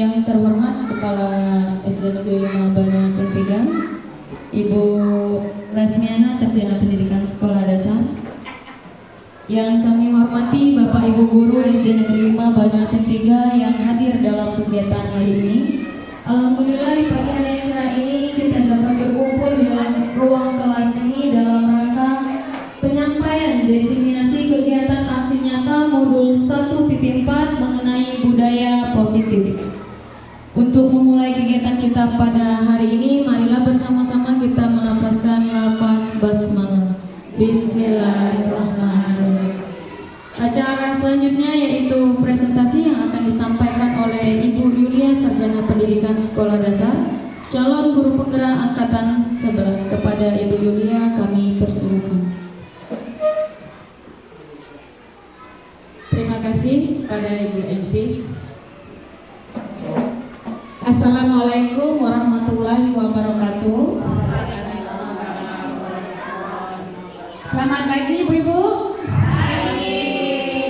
Yang terhormat Kepala SD Negeri 5 Banyuasin 3, Ibu Lasmiana, Sarjana Pendidikan Sekolah Dasar. Yang kami hormati Bapak Ibu Guru SD Negeri 5 Banyuasin 3 yang hadir dalam kegiatan hari ini. Alhamdulillah di pagi hari yang cerah ini kita dapat berkumpul di dalam ruang kelas ini dalam rangka penyampaian diseminasi kegiatan aksi nyata modul 1.4 mengenai budaya positif. Untuk memulai kegiatan kita pada hari ini, marilah bersama-sama kita melafazkan lafaz basmalah. Bismillahirrahmanirrahim. Acara selanjutnya yaitu presentasi yang akan disampaikan oleh Ibu Yulia, Sarjana Pendidikan Sekolah Dasar, calon guru penggerak angkatan 11. Kepada Ibu Yulia kami persilakan. Terima kasih pada Ibu MC. Assalamualaikum warahmatullahi wabarakatuh. Selamat pagi Ibu-ibu.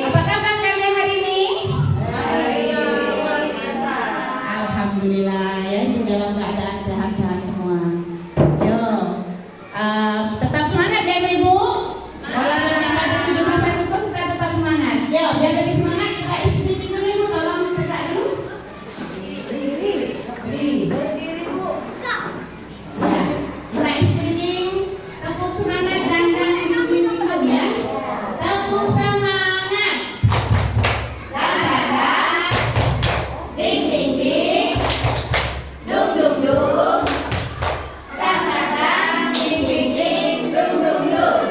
Apa kabar kalian hari ini? Alhamdulillah ya, Ibu dalam keadaan sehat-sehat semua. Yo, tetap semangat ya Ibu. Walaupun kita ada 17 Agustus, kita tetap semangat. Yo, biar lebih semangat kita isi titik dulu Ibu, tolong tegak dulu. Berdiri Bu. Ya, kita spinning, tepuk semangat dan dinding ya. Tepuk semangat. Dan ding ding ding. Dung dung dung. Dan ding ding ding. Dung dung dung.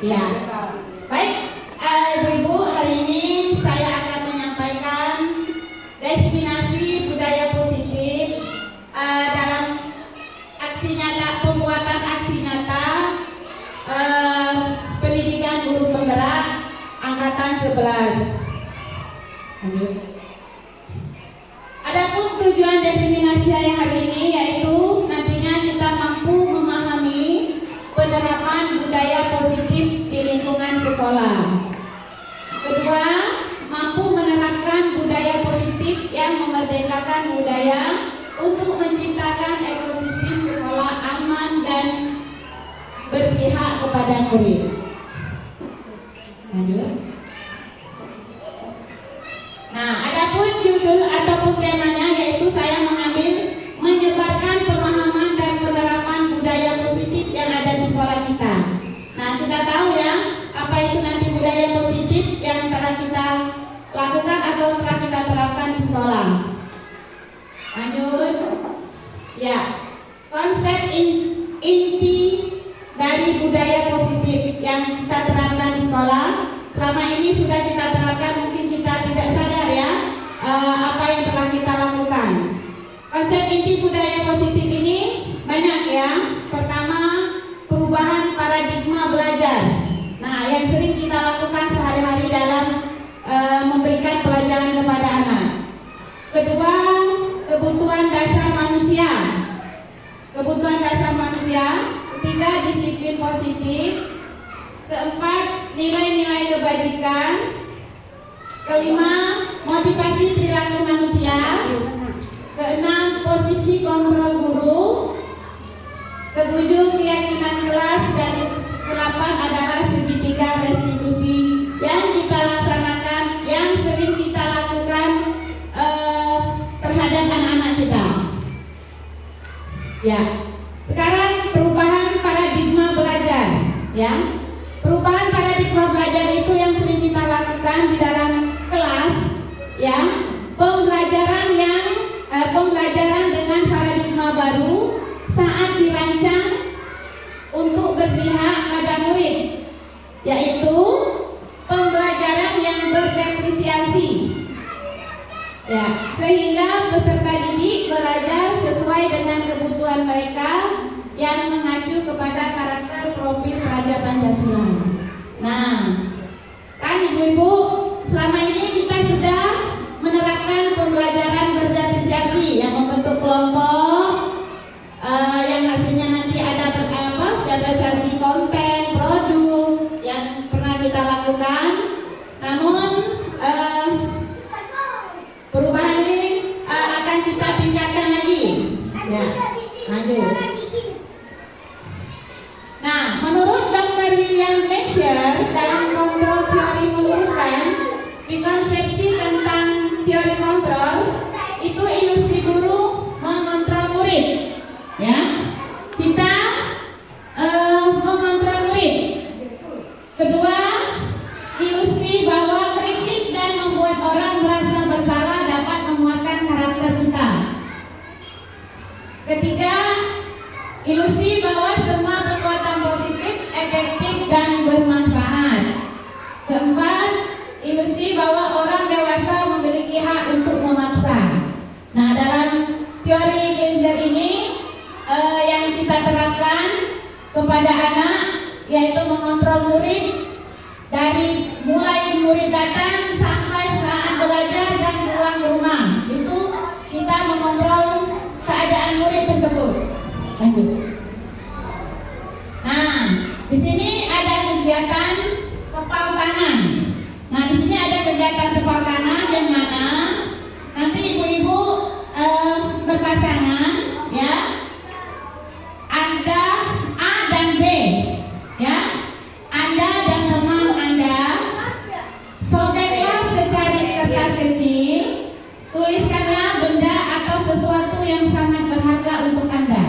Ya, baik Ibu-ibu, hari ini saya akan menyampaikan diseminasi budaya positif dalam aksi nyata, pembuatan aksi nyata pendidikan guru penggerak angkatan 11. Lanjut. Adapun tujuan diseminasi saya hari ini yaitu nantinya kita mampu memahami penerapan budaya positif di lingkungan sekolah. Kedua, mampu menerapkan budaya positif yang memerdekakan budaya untuk menciptakan ekosistem sekolah aman dan berpihak kepada murid. Lanjut. Nah, adapun judul ataupun temanya yaitu saya mengambil menyebarkan pemahaman dan penerapan budaya positif yang ada di sekolah kita. Nah, kita tahu ya, apa itu nanti budaya positif yang telah kita lakukan atau telah kita terapkan di sekolah. Lanjut. Ya, konsep inti dari budaya positif yang kita terapkan di sekolah selama ini sudah kita terapkan, mungkin kita tidak sadar ya apa yang telah kita lakukan. Konsep inti budaya positif ini banyak ya. Pertama, perubahan paradigma belajar. Nah, yang sering kita lakukan sehari-hari dalam memberikan pelajaran kepada anak. Kedua, kebutuhan dasar manusia. Kebutuhan dasar manusia. Ketiga, disiplin positif. Keempat, nilai-nilai kebajikan. Kelima, motivasi perilaku manusia. Keenam, posisi kontrol guru. Ketujuh, keyakinan kelas. Dan kedelapan adalah segitiga restitusi yang kita laksanakan, yang sering kita lakukan terhadap anak-anak kita. Ya, sekarang perubahan paradigma belajar. Ya, perubahan paradigma belajar itu yang sering kita lakukan di dalam kelas. Ya, pembelajaran dengan paradigma baru saat dirancang untuk berpihak pada murid, yaitu pembelajaran yang berdepresiasi. Ya, sehingga peserta didik belajar sesuai dengan kebutuhan mereka yang mengacu kepada karakter profil pelajar Pancasila. Nah, kan ibu-ibu, selama ini kita sudah menerapkan pembelajaran berdifferensiasi yang membentuk kelompok yang hasilnya nanti ada diferensiasi konten, produk yang pernah kita lakukan. Namun perubahan ini akan kita tingkatkan lagi. Ya, lanjut. Nah, menurut Dr. William Lecture dalam kontrol teori meluruskan, konsepsi tentang teori kontrol itu ilusi guru mengontrol murid. Ya, kita mengontrol murid. Kedua, ilusi bahwa kritik dan membuat orang merasa bersalah dapat menguatkan karakter kita. Ketiga, ilusi bahwa semua perbuatan positif, efektif dan bermanfaat. Keempat, ilusi bahwa orang dewasa memiliki hak untuk memaksa. Nah, dalam teori Lecture ini yang kita terapkan kepada anak yaitu mengontrol murid dari mulai murid datang sampai saat belajar dan pulang ke rumah. Itu kita mengontrol keadaan murid tersebut. Lanjut. Nah, di sini ada kegiatan tepal tangan. Nah, di sini ada kegiatan tepal tangan yang mana nanti ibu-ibu berpasangan, ya. Anda A dan B, ya. Anda dan teman Anda sobeklah secari kertas kecil, tuliskanlah benda atau sesuatu yang sangat berharga untuk Anda.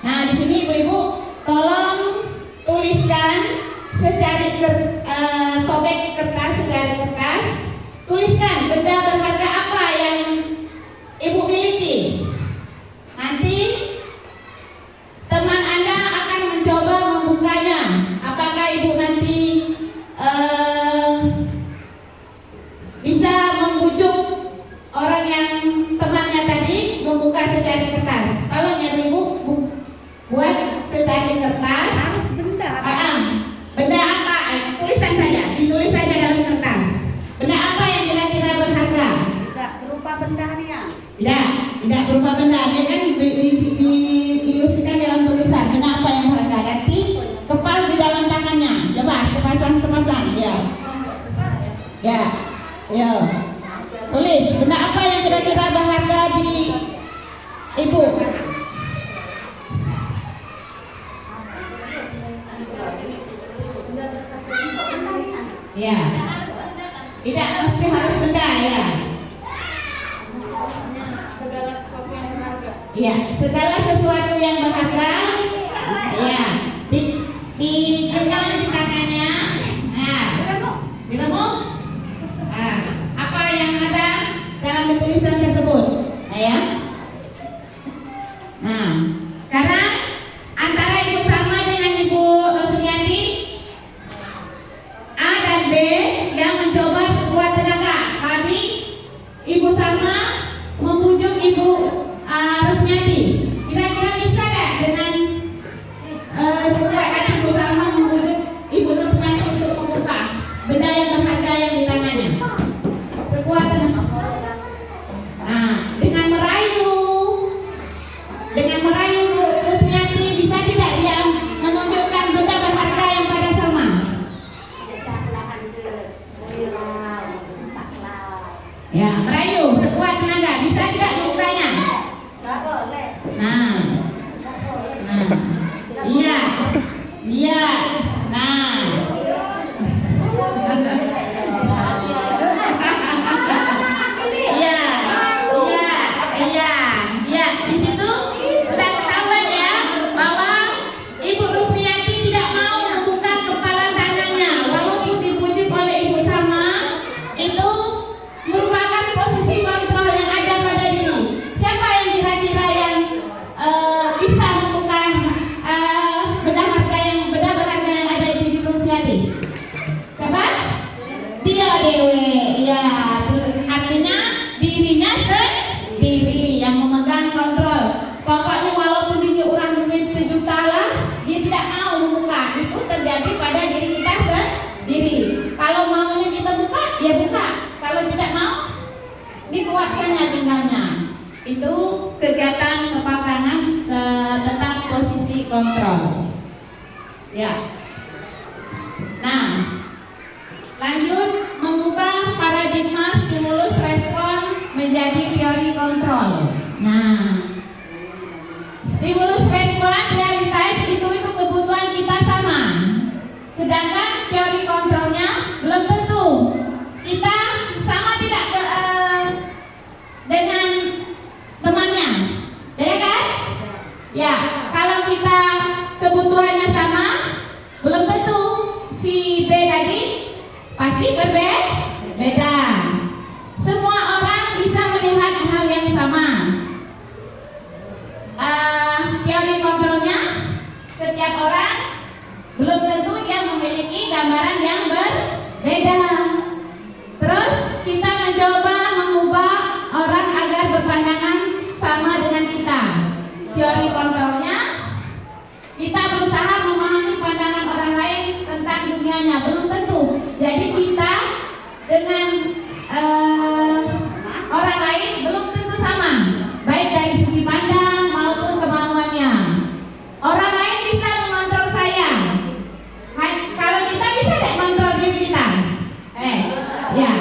Nah, di sini ibu-ibu tolong tuliskan sobek kertas secari kertas, tuliskan benda berharga apa yang ibu miliki. Nanti teman Anda akan mencoba membukanya. Apakah ibu nanti bisa membujuk orang yang temannya tadi membuka secari kertas? Kalau ibu buat secari kertas harus benda apa? Tulisan saja, ditulis saja dalam kertas. Benda apa yang kira-kira berharga? Tidak berupa benda dia. Tidak berupa benda. Dia kan diilustrasikan dalam tulisan. Benda apa yang berharga? Nanti kepal di dalam tangannya. Coba sepasang. Ya. Yo. Tulis benda apa yang kira-kira berharga di ibu. Ya. Tidak mesti harus benda, ya. Segala sesuatu yang berharga. Ya, segala sesuatu yang berharga. Ya. Digenggam di tangannya. Nah, diremuk. Nah, apa yang ada dalam tulisan tersebut? Nah, ya. Nah, sekarang antara Ibu Salma dengan Ibu Rosulianti, A dan B yang mencoba sekuat tenaga. Tadi Ibu Salma membujuk Ibu Rusmiati. Kira-kira bisa nggak dengan sekuat hati Ibu Salma membujuk Ibu Rusmiati untuk membuka benda yang berharga yang di tangannya? Sekuat tenaga. Nah, dengan merayu Bu Rusmiati, bisa tidak dia menunjukkan benda berharga yang pada Salma? Ya, merayu sekuat tenaga, bisa tidak membukanya? Nah, iya, nah, iya, di situ sudah ketahuan ya bahwa Ibu Rusmiati tidak mau membuka kepala tangannya, walaupun dibujuk oleh Ibu Salma. Itu merupakan posisi kontrol yang ada pada diri. Siapa yang kira-kira yang bisa membuka benda berharga yang ada di Ibu Rusmiati? Siapa? Dia dewe. Ya, artinya dirinya sendiri yang memegang kontrol. Pokoknya walaupun dia orang duit 1 juta lah, dia tidak mau membuka. Itu terjadi pada diri kita sendiri. dikuatkan agendanya. Itu kegiatan kepal tangan tentang posisi kontrol. Ya. Nah, lanjut mengubah paradigma stimulus respon menjadi teori kontrol. Nah, stimulus respon realitas itu kebutuhan kita sama. Sedangkan teori kontrolnya belum tentu. Kita sama tidak dengan temannya, beda kan? Ya, kalau kita kebutuhannya sama, belum tentu si B tadi pasti berbeda. Semua orang bisa melihat hal yang sama. Teori kontrolnya, setiap orang belum tentu dia memiliki gambaran yang berbeda. Terus kita mencoba mengubah orang agar berpandangan sama dengan kita. Teori kontrolnya, kita berusaha memahami pandangan orang lain tentang dunianya, belum tentu. Jadi kita dengan orang lain belum tentu sama, baik dari segi pandang maupun kemauannya. Orang lain bisa mengontrol saya. Kalau kita bisa tidak mengontrol diri kita? Ya,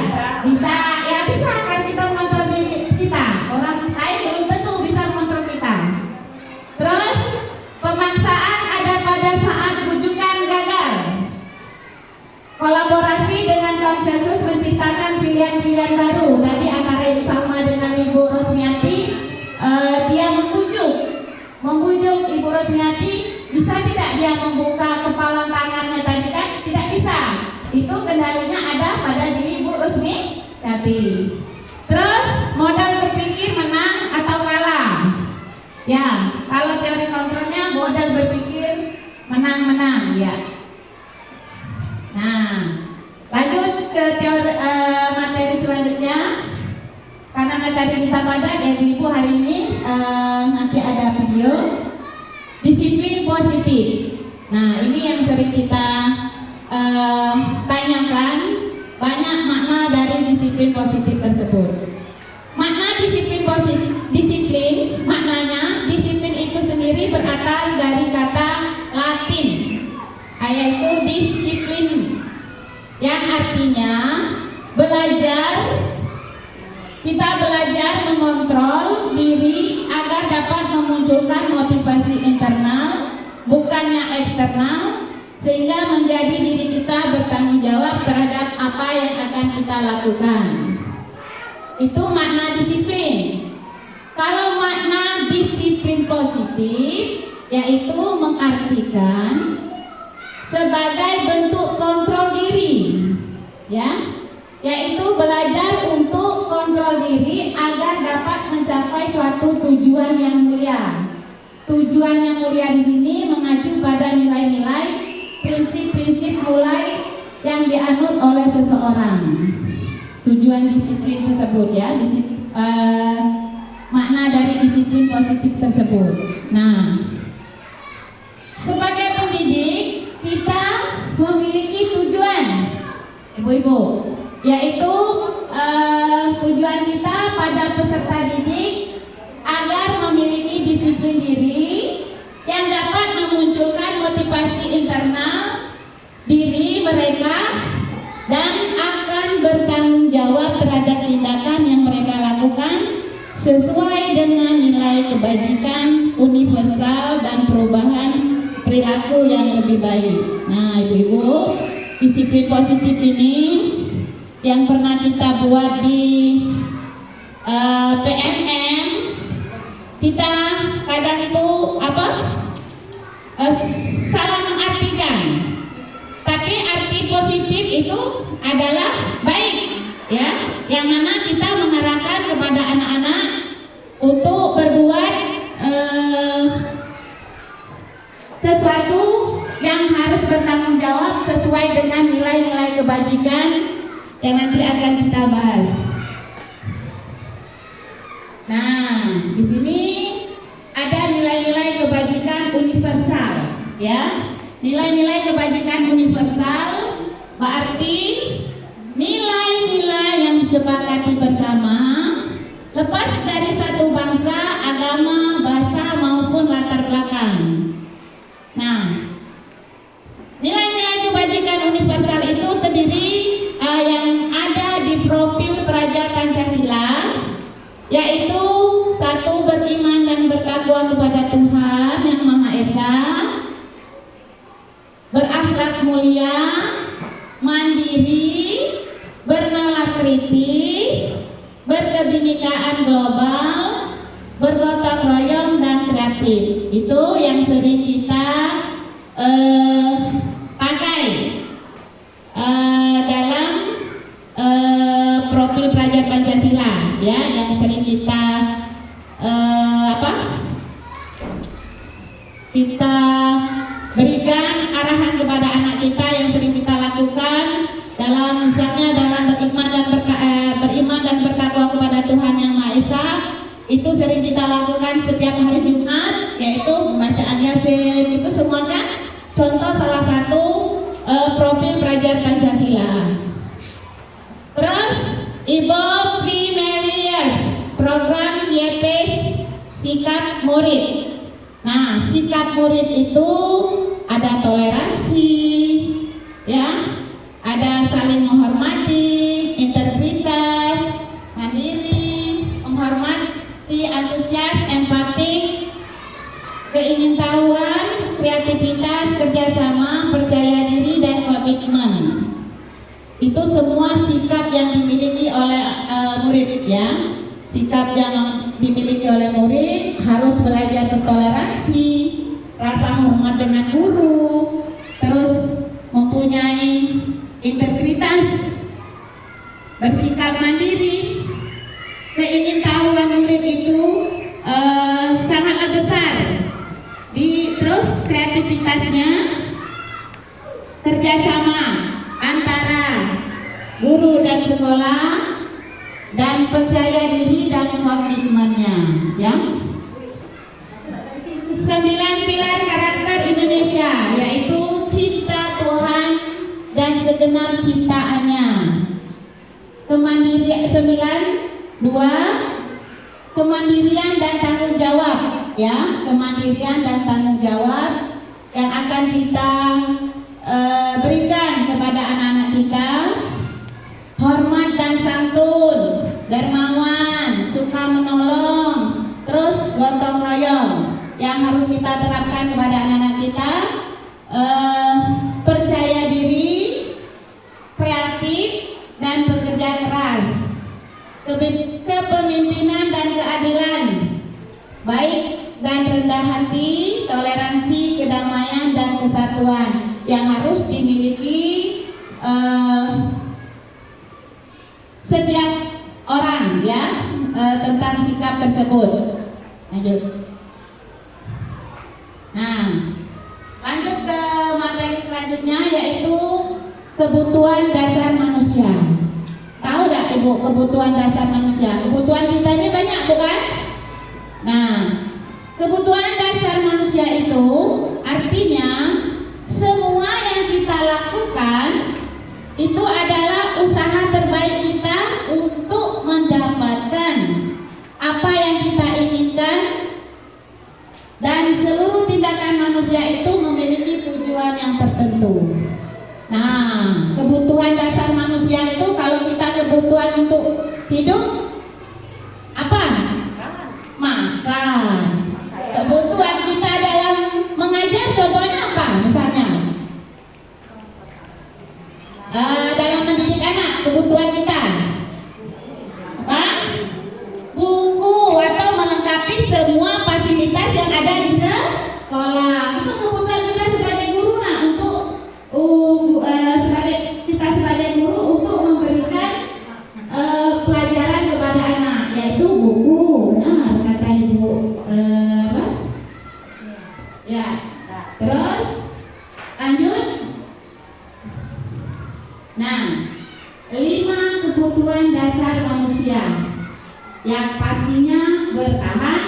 bisa. Ya bisa kan kita mengontrol diri kita. Orang lain belum tentu bisa mengontrol kita. Terus pemaksaan ada pada saat bujukan gagal. Kolaborasi dengan konsensus menciptakan pilihan-pilihan baru. Tadi antara Ibu Salma dengan Ibu Rosmiati, dia membujuk Ibu Rosmiati, bisa tidak dia membuka kepalan tangannya tadi kan? Tidak bisa. Itu kendalinya ada pada diri Ibu Rosmiati. Terus modal berpikir menang atau kalah. Ya, kalau teori kontrolnya modal berpikir menang-menang ya. Nah, lanjut ke teori materi selanjutnya. Karena materi kita padat ya Ibu, hari ini nanti ada video disiplin positif. Nah, ini yang sering kita tanyakan, banyak makna dari disiplin positif tersebut. Makna disiplin positif, maknanya disiplin itu sendiri berasal dari kata Latin, yaitu disiplin, yang artinya belajar. Kita belajar mengontrol diri agar dapat memunculkan motivasi internal, bukannya eksternal, sehingga menjadi diri kita bertanggung jawab terhadap apa yang akan kita lakukan. Itu makna disiplin. Kalau makna disiplin positif, yaitu mengartikan sebagai bentuk kontrol diri, ya, yaitu belajar untuk kontrol diri agar dapat mencapai suatu tujuan yang mulia. Tujuan yang mulia di sini mengacu pada nilai-nilai, prinsip-prinsip mulai yang dianut oleh seseorang. Tujuan disiplin tersebut ya, makna dari disiplin positif tersebut. Nah, sebagai pendidik kita memiliki tujuan, ibu-ibu, yaitu tujuan kita pada peserta didik agar memiliki disiplin diri yang dapat memunculkan motivasi internal diri mereka dan akan bertanggung jawab terhadap tindakan yang mereka lakukan sesuai dengan nilai kebajikan universal dan perubahan perilaku yang lebih baik. Nah, ibu-ibu, disiplin positif ini yang pernah kita buat di PMM, kita kadang itu salah mengartikan. Tapi arti positif itu adalah baik, ya, yang mana kita mengarahkan kepada anak-anak untuk berbuat sesuatu yang harus bertanggung jawab sesuai dengan nilai-nilai kebajikan yang nanti akan kita bahas. Nah, di sini ada nilai-nilai kebajikan universal, ya. Nilai-nilai kebajikan universal berarti nilai-nilai yang disepakati bersama mulia, mandiri, bernalar kritis, berkebinekaan global, bergotong royong dan kreatif. Itu yang sering kita pakai dalam profil pelajar Pancasila, ya, yang sering kita kita berikan arahan kepada anak kita, yang sering kita lakukan dalam misalnya dalam beriman dan bertakwa kepada Tuhan Yang Maha Esa. Itu sering kita lakukan setiap hari Jumat, yaitu pembacaan Yasin. Itu semua kan contoh salah satu profil pelajar Pancasila. Terus Ibu Primary Years, program YPS sikap murid. Nah, sikap murid itu ada toleransi, ya, ada saling menghormati, integritas, mandiri, menghormati, antusias, empatik, keingintahuan, kreativitas, kerjasama, percaya diri, dan komitmen. Itu semua sikap yang dimiliki oleh murid, ya. Sikap yang dimiliki oleh murid harus belajar bertoleransi, rasa hormat dengan guru, terus mempunyai integritas, bersikap mandiri. Keingintahuan murid itu sangatlah besar. Terus kreativitasnya, kerjasama antara guru dan sekolah, dan percaya diri dan komitmennya, ya. 9 pilar karakter Indonesia, yaitu cinta Tuhan dan segenap ciptaannya. Kemandirian dan tanggung jawab, ya, kemandirian dan tanggung jawab yang akan kita berikan kepada anak-anak kita. Hormat dan santun, dermawan, suka menolong, terus gotong royong yang harus kita terapkan kepada anak-anak kita. Percaya diri, kreatif, dan bekerja keras. Kepemimpinan dan keadilan, baik dan rendah hati, toleransi, kedamaian, dan kesatuan yang harus dimiliki setiap orang, ya, tentang sikap tersebut. Lanjut. Nah, lanjut ke materi selanjutnya, yaitu kebutuhan dasar manusia. Tahu tidak Ibu kebutuhan dasar manusia? Kebutuhan kita ini banyak, bukan? Nah, kebutuhan dasar manusia itu artinya semua yang kita lakukan itu adalah usaha terbaik kita untuk mendapatkan apa yang kita inginkan, dan seluruh tindakan manusia itu memiliki tujuan yang tertentu. Nah, kebutuhan dasar manusia itu, kalau kita kebutuhan untuk hidup apa? Makan. Kebutuhan kita dalam mengajar contohnya apa? Misalnya dalam mendidik anak, kebutuhan kita apa? Buku atau melengkapi semua fasilitas yang ada di sekolah. Itu kebutuhan kita sebagai guru, nah, sebagai guru untuk memberikan pelajaran kepada anak, yaitu buku. Benar kata Ibu. Ya. Terus lanjut. Nah, 5 kebutuhan dasar manusia yang pastinya bertahan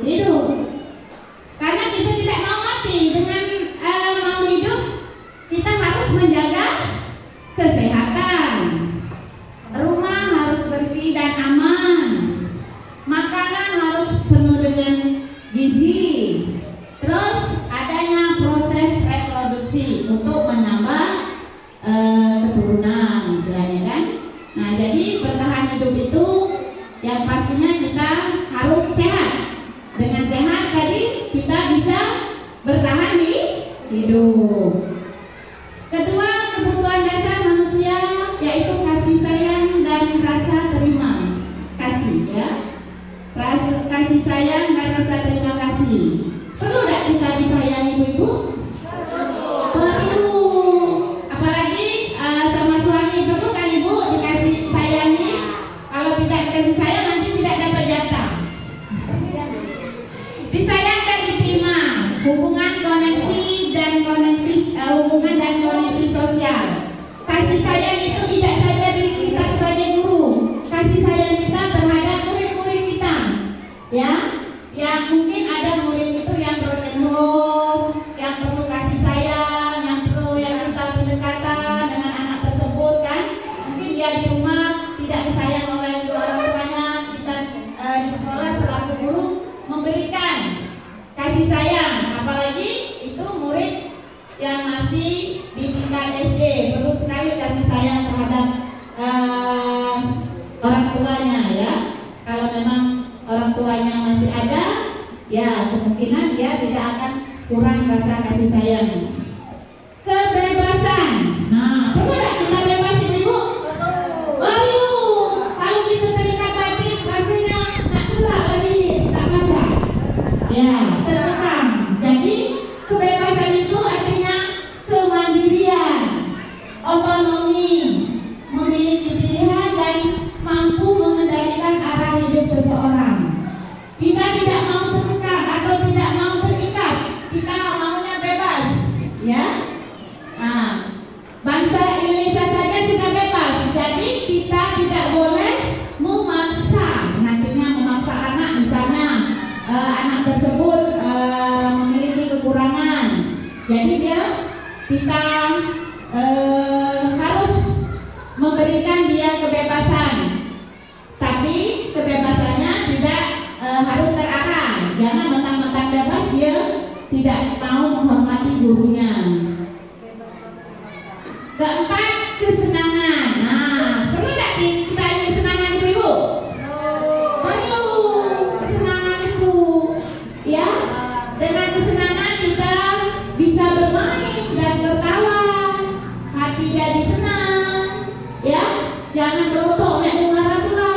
hidup. Karena kita tidak mau mati. Dengan mau hidup, kita harus menjaga kesehatan. Rumah harus bersih dan aman. Makanan harus penuh dengan gizi. Terus adanya proses reproduksi untuk menambah keturunan, istilahnya kan. Nah, jadi bertahan hidup itu yang pastinya kita harus sehat. Dengan sehat tadi kita bisa bertahan di hidup. Kedua, kasih sayang, apalagi itu murid yang masih di tingkat SD, perlu sekali kasih sayang terhadap orang tuanya ya. Kalau memang orang tuanya masih ada, ya kemungkinan dia tidak akan kurang rasa kasih sayang. Kebebasan. Nah, perlu tidak kita bebas ibu? Perlu. Kalau kita terikat batin, rasanya tak gerak lagi, tak baca. Ya, terkekang. Jadi kebebasan itu artinya kemandirian, otonomi, memiliki pilihan dan mampu mengendalikan arah hidup seseorang. Kita tidak mau terkekang atau tidak mau terikat, kita maunya bebas, ya. Nah, bangsa Indonesia saja sudah bebas, jadi kita tidak boleh memaksa, nantinya memaksa anak, misalnya anak tersebut memiliki kekurangan, jadi kita harus memberikan dia kebebasan, tapi kebebasannya tidak harus terarah. Jangan mentang-mentang bebas dia tidak mau menghormati gurunya. Keempat, kesenangan. Nah, perlu tidak kita ada kesenangan itu ibu? Perlu kesenangan itu, ya. Dengan kesenangan kita bisa bermain dan tertawa, hati jadi senang, ya. Jangan berotok naik marah pula.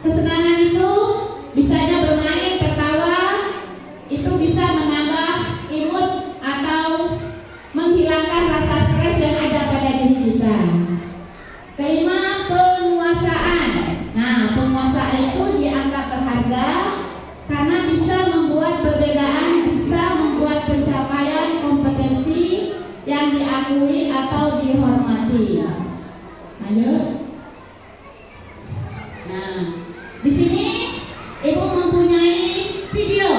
Kesenangan itu bisanya bermain, tertawa, itu bisa menambah imun atau menghilangkan rasa stres yang ada pada diri kita. Kelima, penguasaan. Nah, penguasaan itu dianggap berharga karena bisa membuat perbedaan, bisa membuat pencapaian kompetensi yang diakui atau dihormati. Lanjut. Nah, di sini ibu mempunyai video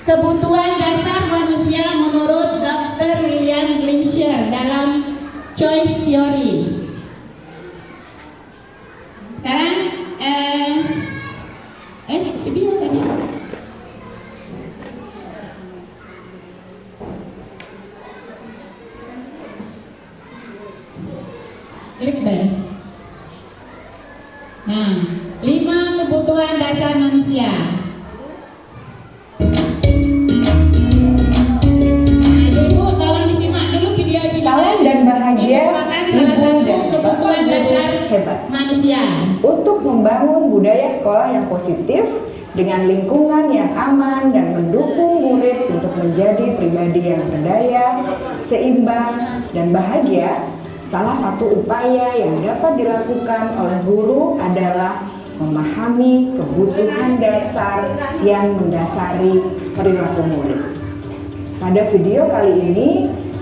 kebutuhan dasar manusia menurut Dr. William Glimcher dalam Choice Theory. Sekarang video tadi. Klik bel. Nah, 5 kebutuhan dasar manusia. Nah, ibu tolong disimak dulu video ini. Salam dan bahagia, Ini merupakan salah satu kebutuhan dasar hebat manusia. untuk membangun budaya sekolah yang positif dengan lingkungan yang aman dan mendukung murid untuk menjadi pribadi yang berdaya, seimbang, dan bahagia. Salah satu upaya yang dapat dilakukan oleh guru adalah memahami kebutuhan dasar yang mendasari perilaku murid. Pada video kali ini,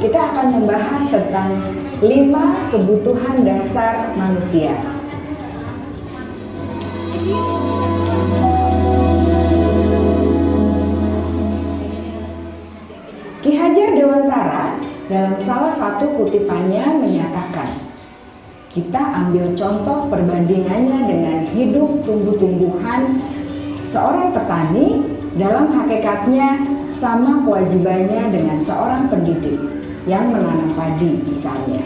kita akan membahas tentang 5 kebutuhan dasar manusia. Ki Hajar Dewantara dalam salah satu kutipannya menyatakan, kita ambil contoh perbandingannya dengan hidup tumbuh-tumbuhan. Seorang petani dalam hakikatnya sama kewajibannya dengan seorang pendidik yang menanam padi misalnya.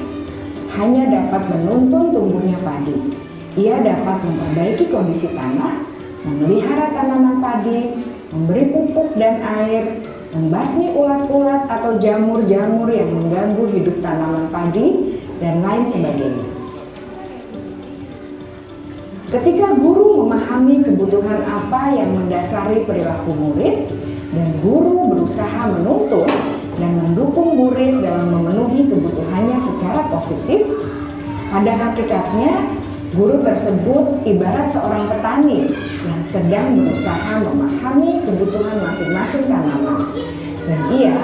Hanya dapat menuntun tumbuhnya padi. Ia dapat memperbaiki kondisi tanah, memelihara tanaman padi, memberi pupuk dan air, membasmi ulat-ulat atau jamur-jamur yang mengganggu hidup tanaman padi, dan lain sebagainya. Ketika guru memahami kebutuhan apa yang mendasari perilaku murid, dan guru berusaha menuntun dan mendukung murid dalam memenuhi kebutuhannya secara positif, pada hakikatnya guru tersebut ibarat seorang petani yang sedang berusaha memahami kebutuhan masing-masing tanaman, dan ia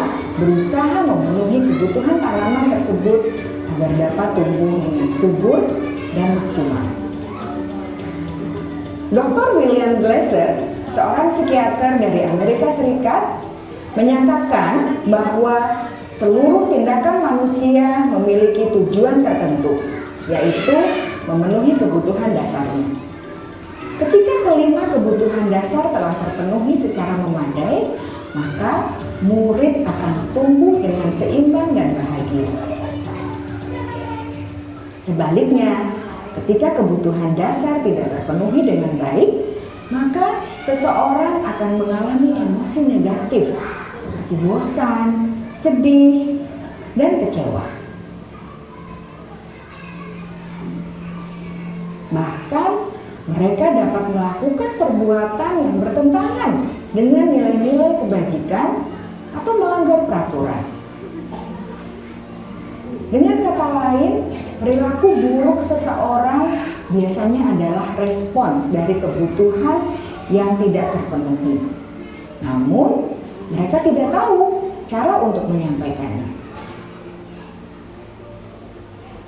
berusaha memenuhi kebutuhan tanaman tersebut agar dapat tumbuh dengan subur dan maksimal. Dr. William Glasser, seorang psikiater dari Amerika Serikat, menyatakan bahwa seluruh tindakan manusia memiliki tujuan tertentu, yaitu memenuhi kebutuhan dasarnya. Ketika kelima kebutuhan dasar telah terpenuhi secara memadai, maka murid akan tumbuh dengan seimbang dan bahagia. Sebaliknya, ketika kebutuhan dasar tidak terpenuhi dengan baik, maka seseorang akan mengalami emosi negatif seperti bosan, sedih, dan kecewa. Bahkan mereka dapat melakukan perbuatan yang bertentangan dengan nilai-nilai kebajikan atau melanggar peraturan. Dengan kata lain, perilaku buruk seseorang biasanya adalah respons dari kebutuhan yang tidak terpenuhi. Namun, mereka tidak tahu cara untuk menyampaikannya.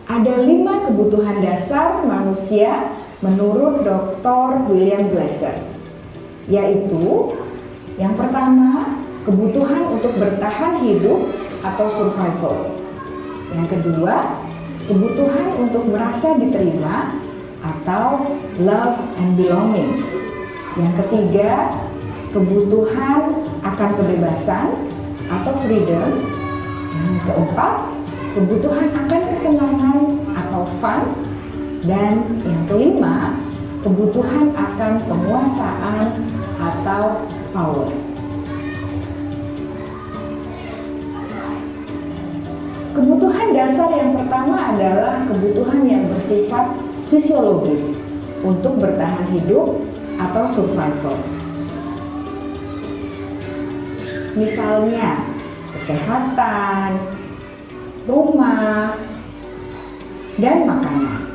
Ada 5 kebutuhan dasar manusia menurut Dr. William Glasser, yaitu yang pertama, kebutuhan untuk bertahan hidup atau survival. Yang kedua, kebutuhan untuk merasa diterima atau love and belonging. Yang ketiga, kebutuhan akan kebebasan atau freedom. Yang keempat, kebutuhan akan kesenangan atau fun. Dan yang kelima, kebutuhan akan penguasaan atau power. Kebutuhan dasar yang pertama adalah kebutuhan yang bersifat fisiologis untuk bertahan hidup atau survival. Misalnya, kesehatan, rumah, dan makanan.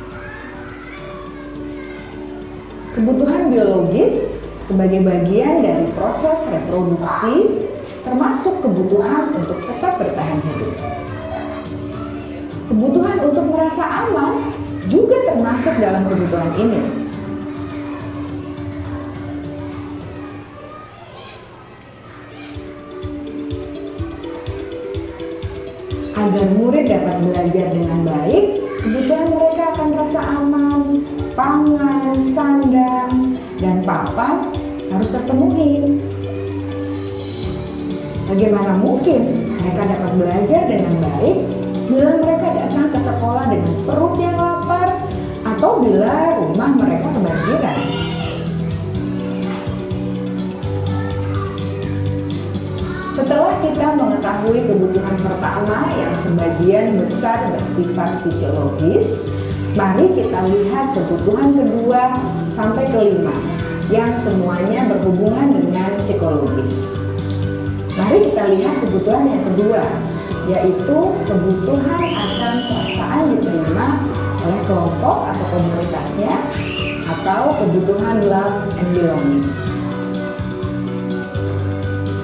Kebutuhan biologis sebagai bagian dari proses reproduksi termasuk kebutuhan untuk tetap bertahan hidup. Kebutuhan untuk merasa aman juga termasuk dalam kebutuhan ini. Agar murid dapat belajar dengan baik, kebutuhan mereka akan merasa aman, pangan, sandang, dan papan harus terpenuhi. Bagaimana mungkin mereka dapat belajar dengan baik bila mereka datang ke sekolah dengan perut yang lapar atau bila rumah mereka kebanjiran? Setelah kita mengetahui kebutuhan pertama yang sebagian besar bersifat fisiologis, mari kita lihat kebutuhan kedua sampai kelima yang semuanya berhubungan dengan psikologis. Mari kita lihat kebutuhan yang kedua, yaitu kebutuhan akan perasaan diterima oleh kelompok atau komunitasnya, atau kebutuhan love and belonging.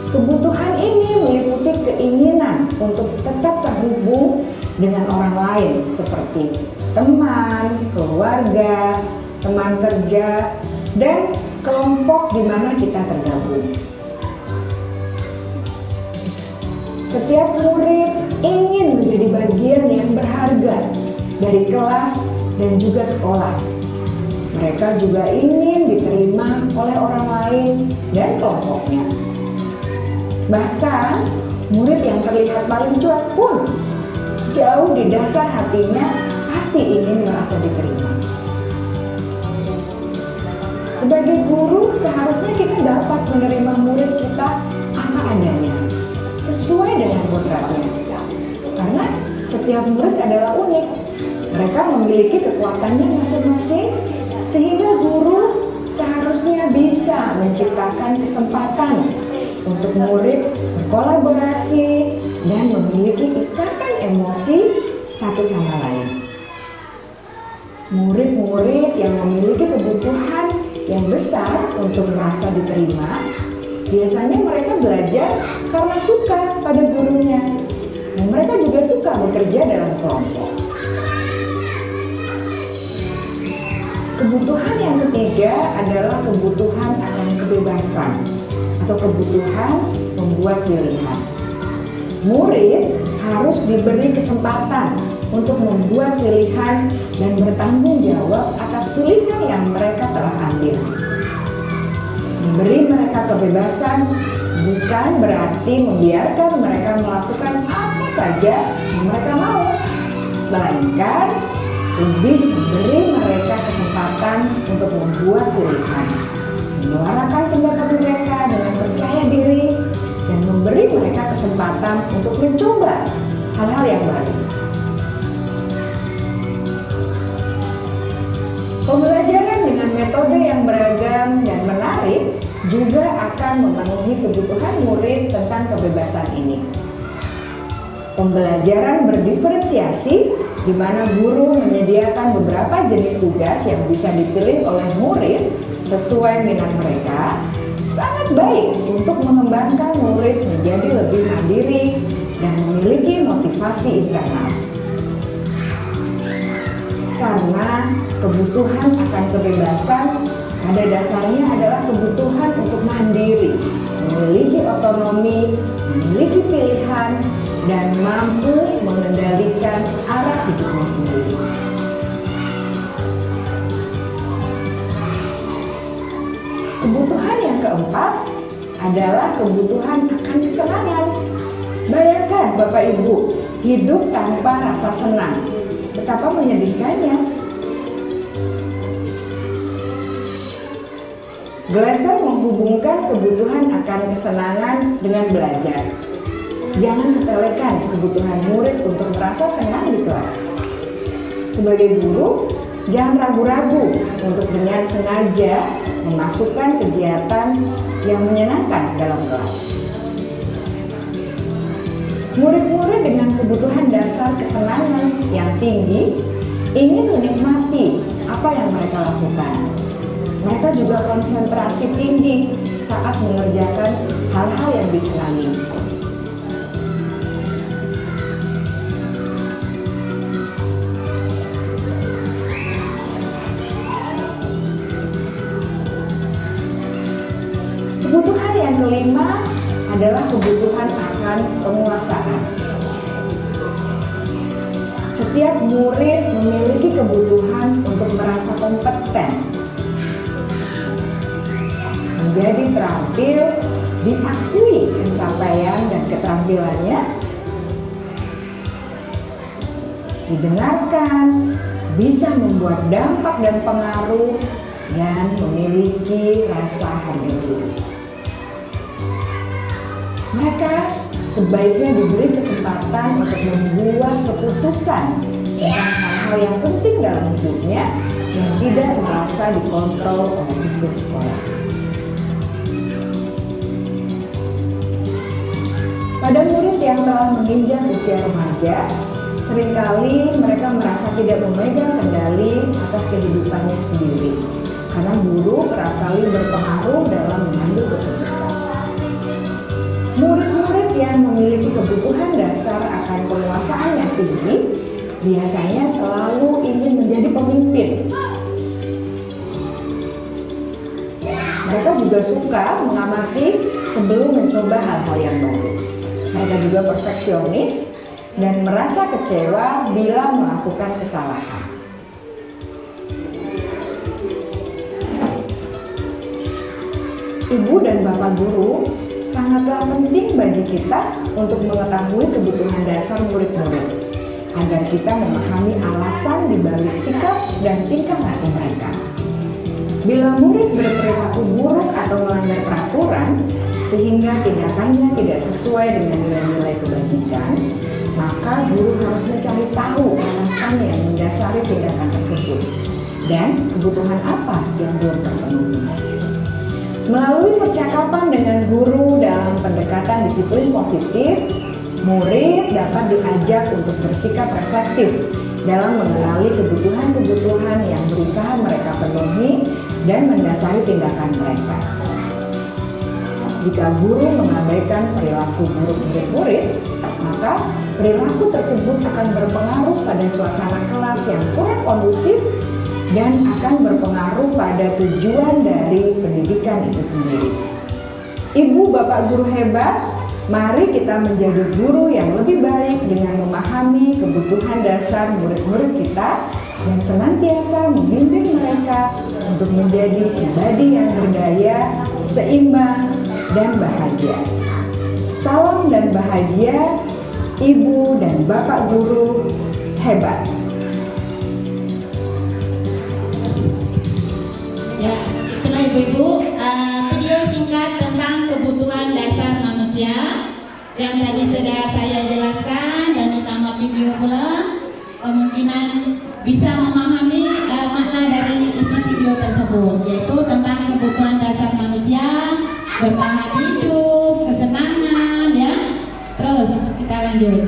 Kebutuhan ini meliputi keinginan untuk tetap terhubung dengan orang lain seperti teman, keluarga, teman kerja, dan kelompok di mana kita tergabung. Setiap murid ingin menjadi bagian yang berharga dari kelas dan juga sekolah. Mereka juga ingin diterima oleh orang lain dan kelompoknya. Bahkan, murid yang terlihat paling cuek pun jauh di dasar hatinya pasti ingin merasa diterima. Sebagai guru, seharusnya kita dapat menerima murid kita apa adanya, sesuai dengan kodratnya. Karena setiap murid adalah unik. Mereka memiliki kekuatannya masing-masing, sehingga guru seharusnya bisa menciptakan kesempatan untuk murid berkolaborasi dan memiliki ikatan emosi satu sama lain. Murid-murid yang memiliki kebutuhan yang besar untuk merasa diterima, biasanya mereka belajar karena suka pada gurunya, dan mereka juga suka bekerja dalam kelompok. Kebutuhan yang ketiga adalah kebutuhan akan kebebasan atau kebutuhan membuat pilihan. Murid harus diberi kesempatan untuk membuat pilihan dan bertanggung jawab atas pilihan yang mereka telah ambil. Memberi mereka kebebasan bukan berarti membiarkan mereka melakukan apa saja yang mereka mau, melainkan lebih memberi mereka kesempatan untuk membuat pilihan, menyuarakan pendapat mereka dengan percaya diri, dan memberi mereka kesempatan untuk mencoba hal-hal yang baru. Pembelajaran dengan metode yang beragam dan menarik juga akan memenuhi kebutuhan murid tentang kebebasan ini. Pembelajaran berdiferensiasi di mana guru menyediakan beberapa jenis tugas yang bisa dipilih oleh murid sesuai minat mereka, sangat baik untuk mengembangkan murid menjadi lebih mandiri dan memiliki motivasi internal. Karena kebutuhan akan kebebasan pada dasarnya adalah kebutuhan untuk mandiri, memiliki otonomi, memiliki pilihan, dan mampu mengendalikan arah hidupnya sendiri. Kebutuhan yang keempat adalah kebutuhan akan kesenangan. Bayangkan Bapak Ibu, hidup tanpa rasa senang. Betapa menyedihkannya. Glasser menghubungkan kebutuhan akan kesenangan dengan belajar. Jangan sepelekan kebutuhan murid untuk merasa senang di kelas. Sebagai guru, jangan ragu-ragu untuk dengan sengaja memasukkan kegiatan yang menyenangkan dalam kelas. Murid-murid dengan kebutuhan dasar kesenangan yang tinggi ingin menikmati apa yang mereka lakukan. Mereka juga konsentrasi tinggi saat mengerjakan hal-hal yang disenangi. Kebutuhan yang kelima adalah kebutuhan akan penguasaan. Setiap murid memiliki kebutuhan untuk merasa kompeten, menjadi terampil, diakui pencapaian dan keterampilannya, didengarkan, bisa membuat dampak dan pengaruh, dan memiliki rasa harga diri. Mereka sebaiknya diberi kesempatan untuk membuat keputusan tentang hal-hal yang penting dalam hidupnya yang tidak merasa dikontrol oleh sistem sekolah. Pada murid yang telah menginjak usia remaja, seringkali mereka merasa tidak memegang kendali atas kehidupannya sendiri, karena guru kerap kali berpengaruh dalam mengambil keputusan. Murid-murid yang memiliki kebutuhan dasar akan penguasaan yang tinggi biasanya selalu ingin menjadi pemimpin. Mereka juga suka mengamati sebelum mencoba hal-hal yang baru. Mereka juga perfeksionis dan merasa kecewa bila melakukan kesalahan. Ibu dan Bapak guru sangatlah penting bagi kita untuk mengetahui kebutuhan dasar murid-murid agar kita memahami alasan di balik sikap dan tingkah laku mereka. Bila murid berperilaku buruk atau melanggar peraturan sehingga tindakannya tidak sesuai dengan nilai-nilai kebajikan, maka guru harus mencari tahu alasan yang mendasari tindakan tersebut dan kebutuhan apa yang belum terpenuhi. Melalui percakapan dengan guru dalam pendekatan disiplin positif, murid dapat diajak untuk bersikap reflektif dalam mengenali kebutuhan-kebutuhan yang berusaha mereka penuhi dan mendasari tindakan mereka. Jika guru mengabaikan perilaku buruk murid-murid, maka perilaku tersebut akan berpengaruh pada suasana kelas yang kurang kondusif dan akan berpengaruh pada tujuan dari pendidikan itu sendiri. Ibu, Bapak guru hebat, mari kita menjadi guru yang lebih baik dengan memahami kebutuhan dasar murid-murid kita dan senantiasa membimbing mereka untuk menjadi pribadi yang berdaya seimbang, dan bahagia. Salam dan bahagia, Ibu dan Bapak Guru hebat. Ya, itulah ibu-ibu video singkat tentang kebutuhan dasar manusia yang tadi sudah saya jelaskan, dan ditambah video pula, kemungkinan bisa memahami makna dari isi video tersebut, yaitu tentang kebutuhan dasar manusia, bertahan hidup, kesenangan, ya. Terus kita lanjut.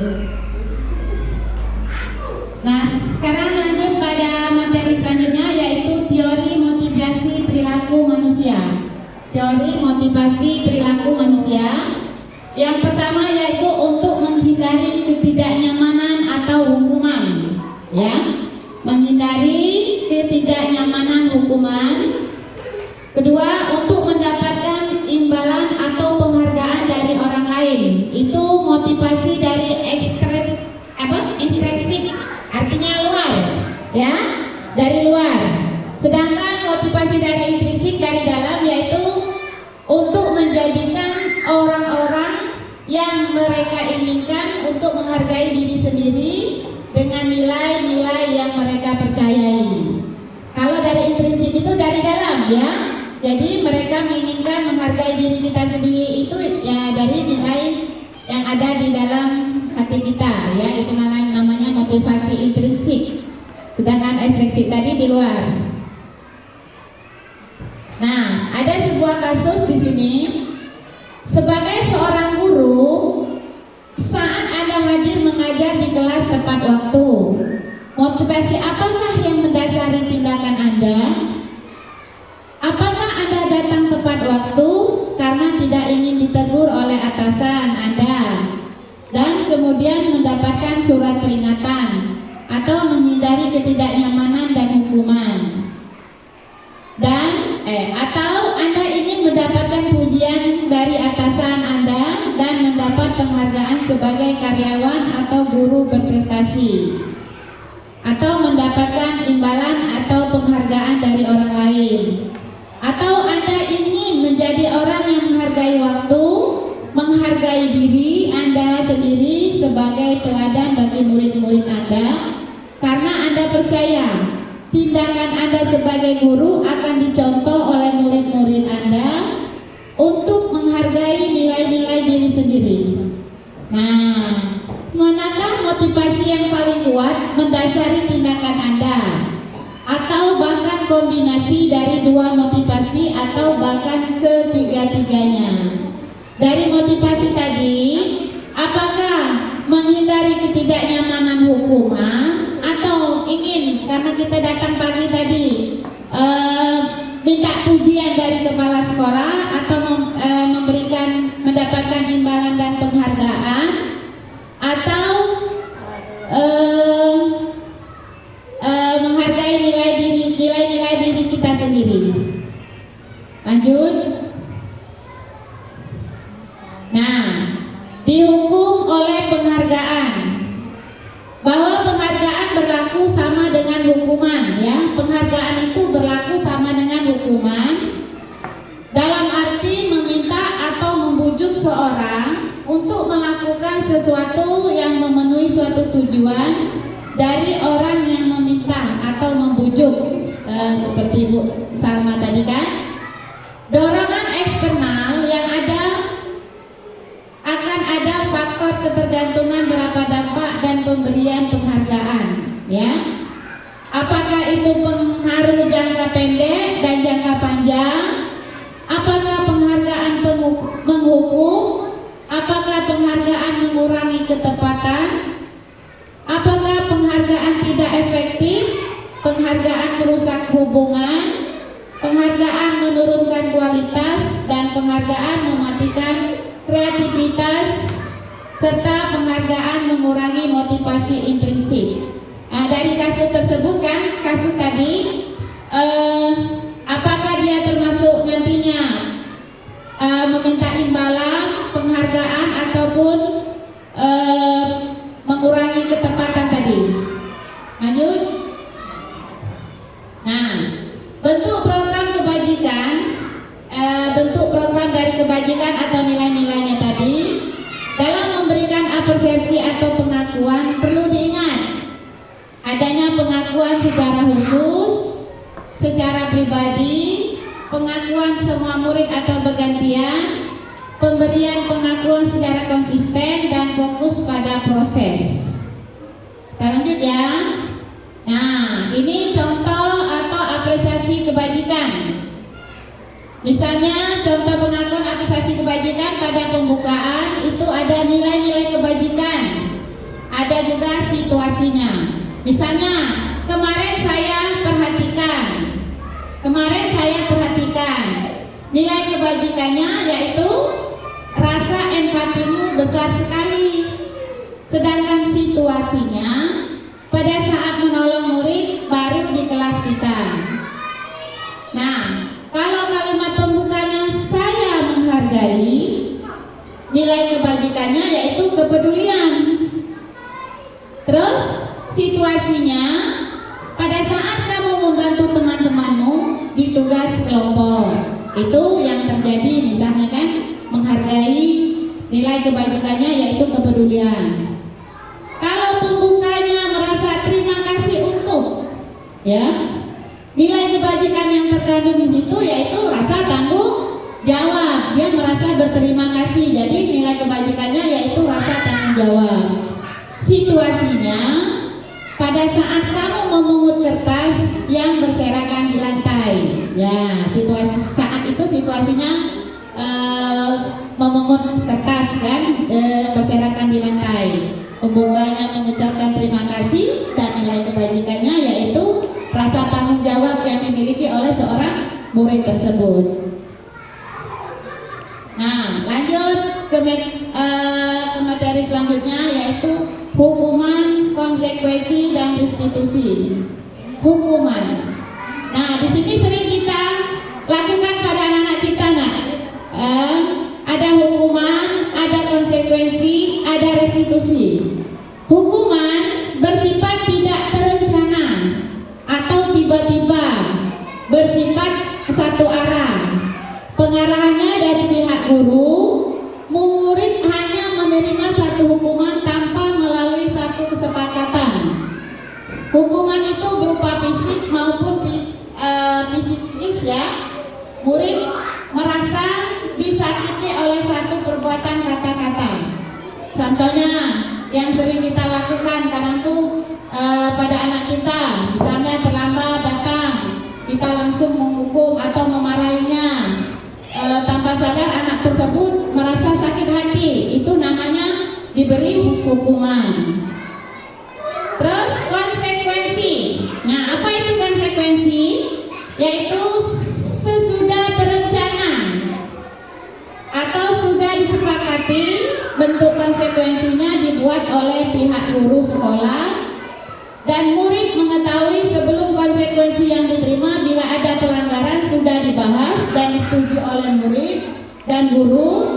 Nah, sekarang lanjut pada materi selanjutnya, yaitu teori motivasi perilaku manusia. Teori motivasi perilaku manusia. Yang pertama yaitu untuk menghindari ketidaknyamanan atau hukuman, ya. Menghindari ketidaknyamanan hukuman. Kedua, untuk mendapatkan imbalan atau penghargaan dari orang lain. Itu motivasi dari ekstrinsik, artinya luar, ya, dari luar. Sedangkan motivasi dari intrinsik, dari dalam, yaitu untuk menjadikan orang-orang yang mereka inginkan untuk menghargai diri sendiri dengan nilai-nilai yang mereka percayai. Kalau dari intrinsik itu dari dalam, ya. Jadi mereka menginginkan menghargai diri kita sendiri itu ya dari nilai yang ada di dalam hati kita, ya. Itu namanya motivasi intrinsik. Sedangkan ekstrinsik tadi di luar. Nah, ada sebuah kasus di sini. Sebagai seorang guru, saat Anda hadir mengajar di kelas tepat waktu, motivasi apakah yang mendasari tindakan Anda? Apakah Anda datang tepat waktu karena tidak ingin ditegur oleh atasan Anda dan kemudian mendapatkan surat peringatan atau menghindari ketidaknyamanan dan hukuman? Atau Anda ingin mendapatkan pujian dari atasan Anda dan mendapat penghargaan sebagai karyawan atau guru berprestasi, atau mendapatkan imbalan atau penghargaan dari orang lain, atau Anda ingin menjadi orang yang menghargai waktu, menghargai diri Anda sendiri sebagai teladan bagi murid-murid Anda, karena Anda percaya tindakan Anda sebagai guru akan dicontoh oleh murid-murid Anda untuk menghargai nilai-nilai diri sendiri. Nah, manakah motivasi yang paling kuat mendasari tindakan Anda? Atau bahkan kombinasi dari dua motivasi atau bahkan ketiga-tiganya? Dari motivasi tadi, apakah menghindari ketidaknyamanan hukuman, atau ingin karena kita datang pagi tadi minta pujian dari kepala sekolah, atau mendapatkan imbalan dan penghargaan, atau menghargai nilai-nilai diri kita sendiri? Lanjut. Nah, dihukum oleh penghargaan. Bahwa penghargaan berlaku sama dengan hukuman, ya. Penghargaan itu berlaku sama dengan hukuman dalam arti meminta atau membujuk seorang untuk melakukan sesuatu yang memenuhi suatu tujuan dari orang yang meminta atau membujuk, seperti Bu Salma tadi, kan. Dorongan eksternal yang akan ada faktor ketergantungan berapa dampak dan pemberian penghargaan, ya. Apakah itu pengaruh jangka pendek dan jangka panjang? Apakah penghargaan menghukum? Apakah penghargaan mengurangi ketepatan? Apakah penghargaan tidak efektif? Penghargaan merusak hubungan? Penghargaan menurunkan kualitas? Dan penghargaan mematikan kreativitas? Serta penghargaan mengurangi motivasi intrinsik. Dari kasus tersebut, kan, kasus tadi, apakah dia termasuk nantinya meminta imbalan, penghargaan, ataupun mengurangi ketepatan tadi? Lanjut. Nah, bentuk program kebajikan, bentuk pengakuan secara khusus, secara pribadi, pengakuan semua murid atau bergantian, pemberian pengakuan secara konsisten dan fokus pada proses. Kita lanjut ya. Nah, ini contoh atau apresiasi kebajikan. Misalnya contoh pengakuan apresiasi kebajikan pada pembukaan itu ada nilai-nilai kebajikan. Ada juga situasinya. Misalnya kemarin saya perhatikan nilai kebajikannya yaitu rasa empatimu besar sekali. Sedangkan situasinya pada saat menolong murid baru di kelas kita. Nah, kalau kalimat pembukanya saya menghargai, nilai kebajikannya yaitu kepedulian. Terus situasinya pada saat kamu membantu teman-temanmu di tugas kelompok, itu yang terjadi misalnya kan menghargai, nilai kebajikannya yaitu kepedulian. Kalau pembukanya merasa terima kasih untuk, ya, nilai kebajikan yang terkandung di situ yaitu rasa tanggung jawab. Dia merasa berterima kasih, jadi nilai kebajikannya yaitu rasa tanggung jawab. Situasinya pada saat kamu memungut kertas yang berserakan di lantai, ya, situasi saat itu situasinya memungut kertas kan berserakan di lantai. Pembukanya mengucapkan terima kasih dan nilai kebajikannya yaitu rasa tanggung jawab yang dimiliki oleh seorang murid tersebut. Nah, lanjut ke materi selanjutnya yaitu hukuman, konsekuensi dan restitusi. Hukuman. Nah, di sini sering kita lakukan pada anak-anak kita, nak. Ada hukuman, ada konsekuensi, ada restitusi. Hukuman bersifat tidak terencana atau tiba-tiba, bersifat satu arah. Pengarahannya dari pihak guru, murid hanya menerima satu hukuman tanpa melalui satu kesepakatan. Hukuman itu berupa fisik maupun psikis, ya. Murid merasa disakiti oleh satu perbuatan kata-kata. Contohnya yang sering kita lakukan kadang tuh pada anak kita, misalnya terlambat datang, kita langsung menghukum atau memarahinya. Tanpa sadar anak tersebut merasa sakit hati, itu namanya diberi hukuman. Terus konsekuensi. Nah, apa itu konsekuensi? Yaitu sesudah terencana atau sudah disepakati, bentuk konsekuensinya dibuat oleh pihak guru sekolah dan murid mengetahui sebelum konsekuensi yang diterima. Bila ada pelanggaran sudah dibahas dan disetujui oleh murid dan guru.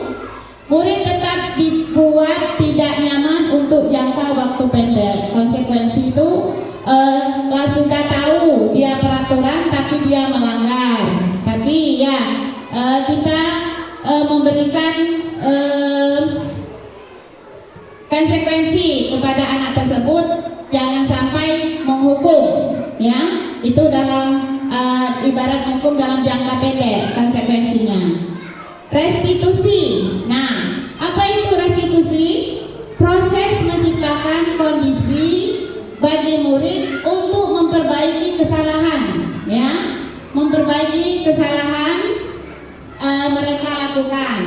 Murid tetap dibuat tidak nyaman untuk jangka waktu pendek. Konsekuensi itu sudah tahu dia peraturan tapi dia melanggar. Tapi ya kita memberikan konsekuensi kepada anak tersebut, jangan sampai menghukum, ya. Itu dalam ibarat hukum dalam jangka pendek konsekuensinya. Restitusi. Nah, apa itu restitusi? Proses menciptakan kondisi bagi murid untuk memperbaiki kesalahan, ya, memperbaiki kesalahan mereka lakukan.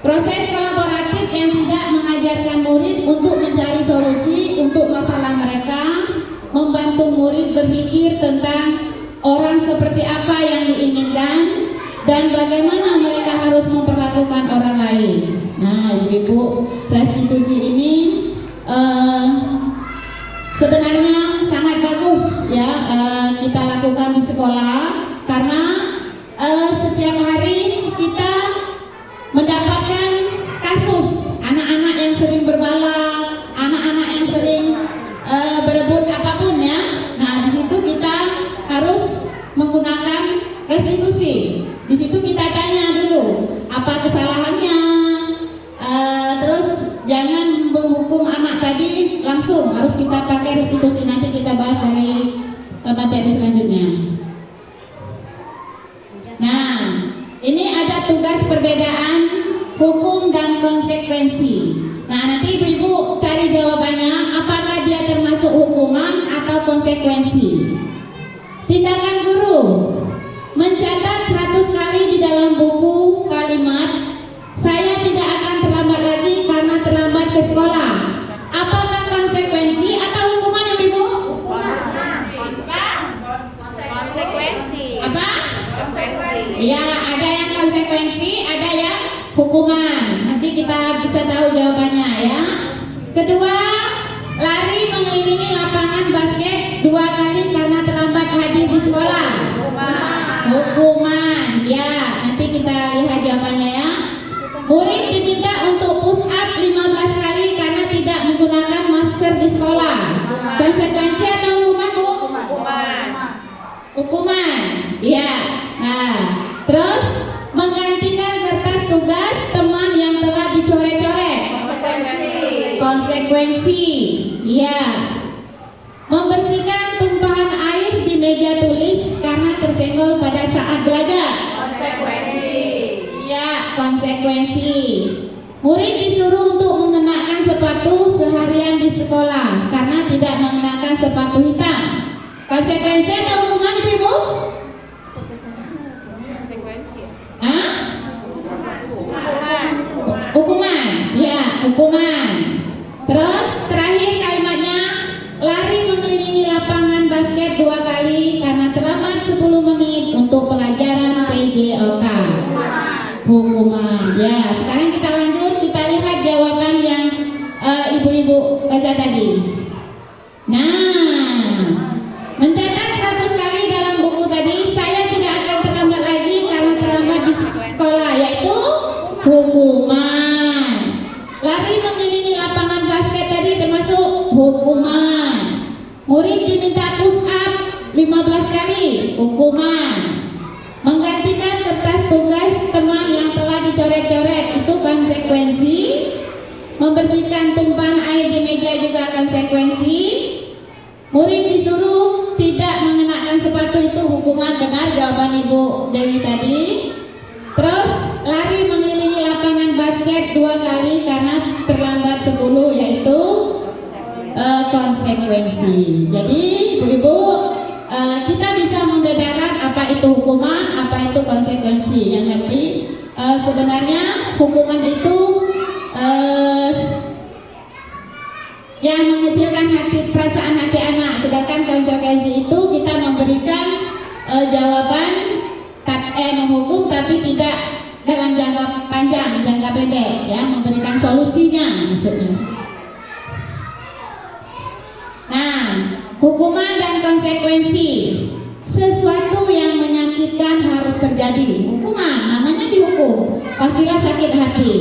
Proses kolaboratif yang tidak mengajarkan murid untuk mencari solusi untuk masalah mereka, membantu murid berpikir tentang orang seperti apa yang diinginkan dan bagaimana mereka harus memperlakukan orang lain. Nah, ibu-ibu, restitusi ini sebenarnya sangat bagus, ya, kita lakukan di sekolah karena setiap hari kita mendapatkan kasus anak-anak yang sering berbalak, anak-anak yang sering berebut apapun, ya. Nah, di situ kita harus menggunakan restitusi. Di situ kita tanya dulu apa kesalahannya, terus jangan menghukum anak tadi langsung, harus kita pakai restitusi. Nanti kita bahas dari konsekuensi. Tindakan guru mencatat 100 kali di dalam buku kalimat saya tidak akan terlambat lagi karena terlambat ke sekolah. Apakah konsekuensi atau hukuman, Ibu? Konsekuensi. Apa? Konsekuensi. Ya, ada yang konsekuensi, ada yang hukuman. Nanti kita bisa tahu jawabannya ya. Kedua, lari mengelilingi lapangan basket 2 kali karena terlambat hadir di sekolah. Hukuman. Ya, nanti kita lihat jawabannya ya. Murid diminta untuk push up 15 kali karena tidak menggunakan masker di sekolah. Konsekuensi atau hukuman, Bu? Hukuman. Ya. Nah, terus menggantikan kertas tugas teman yang telah dicoret-coret. Konsekuensi. Ya. Membersihkan tumpahan air di meja tulis karena tersenggol pada saat belajar. Ya, konsekuensi. Murid disuruh untuk mengenakan sepatu seharian di sekolah karena tidak mengenakan sepatu hitam. Konsekuensi atau hukuman, Ibu? Hah? Hukuman. Ya, hukuman. Terus terakhir kalimatnya, lari mengelilingi lapangan basket 2 kali karena terlambat 10 menit untuk pelajaran PJOK. Hukuman. Ya, sekarang kita lanjut, kita lihat jawaban yang ibu-ibu baca tadi. Nah, mencatat 100 kali dalam buku tadi, saya tidak akan terlambat lagi karena terlambat di sekolah, yaitu hukuman. Lari mengelilingi lapangan basket tadi termasuk hukuman. Murid diminta push up 15 kali, hukuman. Menggantikan kertas tugas teman yang telah dicoret-coret, itu konsekuensi. Membersihkan tumpahan air di meja juga konsekuensi. Murid disuruh tidak mengenakan sepatu, itu hukuman. Benar jawaban Ibu Dewi tadi. Terus lari mengelilingi lapangan basket 2 kali karena terlambat 10, yaitu konsekuensi. Jadi Ibu-ibu, kita bisa membedakan apa itu hukuman, apa itu konsekuensi. Yang lebih sebenarnya hukuman itu yang mengecilkan perasaan hati anak, sedangkan konsekuensi itu kita memberikan jawaban menghukum tapi tidak dalam jangka panjang, jangka pendek, ya, memberikan solusinya maksudnya. Nah, hukuman dan konsekuensi, sesuatu yang menyakitkan harus terjadi. Hukuman namanya dihukum, pastilah sakit hati.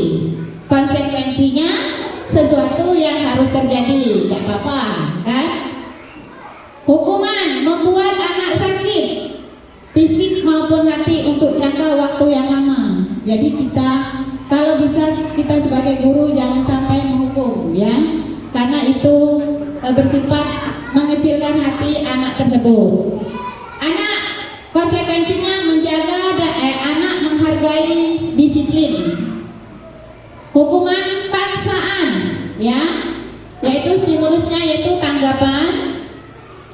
Konsekuensinya sesuatu yang harus terjadi, tidak apa-apa, kan? Hukuman membuat anak sakit, fisik maupun hati untuk jangka waktu yang lama. Jadi kita, kalau bisa kita sebagai guru jangan sampai menghukum, ya, karena itu bersifat mengecilkan hati anak tersebut. Anak konsekuensinya menjaga anak menghargai disiplin. Hukuman paksaan, ya, yaitu stimulusnya yaitu tanggapan.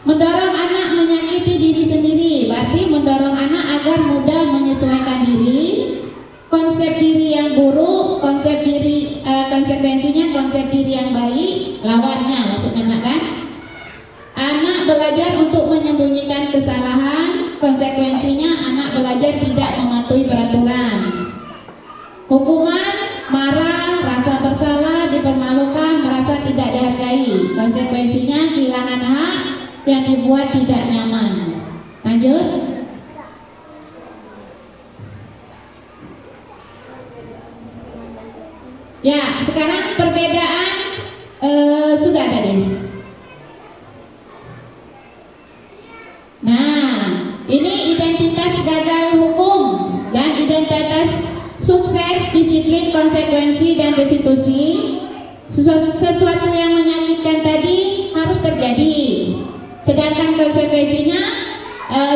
Mendorong anak menyakiti diri sendiri, berarti mendorong anak agar mudah menyesuaikan diri. Konsep diri yang buruk, konsep diri konsekuensinya konsep diri yang baik, lawannya maksudnya kan. Anak belajar untuk menyembunyikan kesalahan, konsekuensinya anak belajar tidak mematuhi peraturan. Hukuman marah, rasa bersalah, dipermalukan, merasa tidak dihargai, konsekuensinya kehilangan hak yang dibuat tidak nyaman. Lanjut. Ya, sekarang perbedaan sudah tadi. Nah, ini identitas gagal hukum dan identitas sukses, disiplin, konsekuensi, dan restitusi. Sesuatu yang menyakitkan tadi harus terjadi, sedangkan konsekuensinya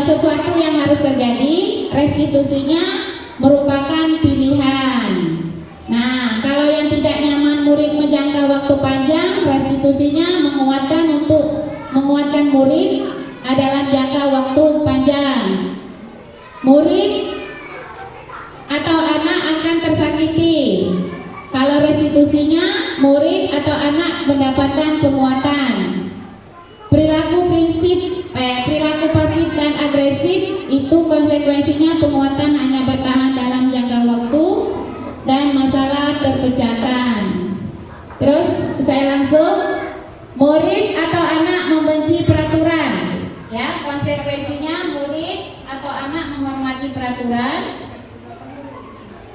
sesuatu yang harus terjadi, restitusinya merupakan pilihan. Nah, kalau yang tidak nyaman murid menjangka waktu panjang, restitusinya menguatkan murid perilaku pasif dan agresif itu konsekuensinya penguatan hanya bertahan dalam jangka waktu dan masalah terpecahkan. Terus saya langsung, murid atau anak membenci peraturan. Ya, konsekuensinya murid atau anak menghormati peraturan.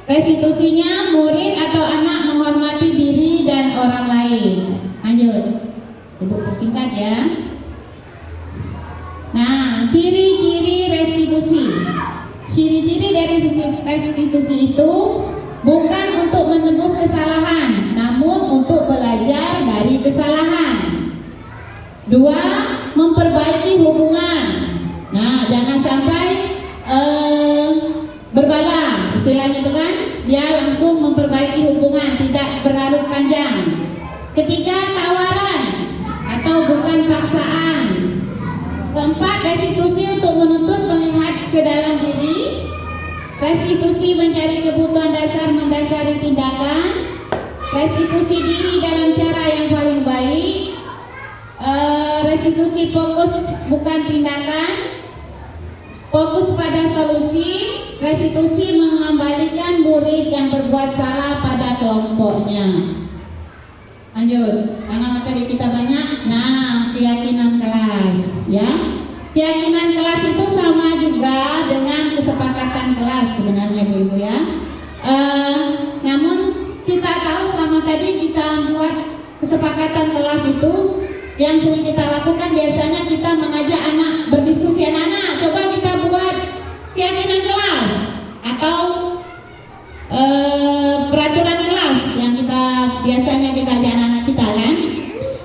Restitusinya murid atau anak menghormati diri dan orang lain. Lanjut, Ibu persingkat ya. Nah, ciri-ciri restitusi. Ciri-ciri dari restitusi itu bukan untuk menebus kesalahan, namun untuk belajar dari kesalahan. 2. Memperbaiki hubungan. Nah, jangan sampai berbalah, istilahnya itu kan, dia langsung memperbaiki hubungan, tidak berlarut panjang. 3. Tawaran atau bukan paksaan. 4. Restitusi untuk menuntut melihat ke dalam diri. Restitusi mencari kebutuhan dasar mendasari tindakan. Restitusi diri dalam cara yang paling baik. Restitusi fokus bukan tindakan. Fokus pada solusi. Restitusi mengembalikan murid yang berbuat salah pada kelompoknya. Lanjut, karena materi kita banyak. Nah, keyakinan kelas, ya. Keyakinan kelas itu sama juga dengan kesepakatan kelas sebenarnya, Bu-Ibu ya. Namun kita tahu selama tadi kita buat kesepakatan kelas itu, yang sering kita lakukan biasanya kita mengajak anak berdiskusi. Anak-anak, coba kita buat keyakinan kelas atau peraturan kelas yang kita biasanya kita ajak anak-anak kita kan.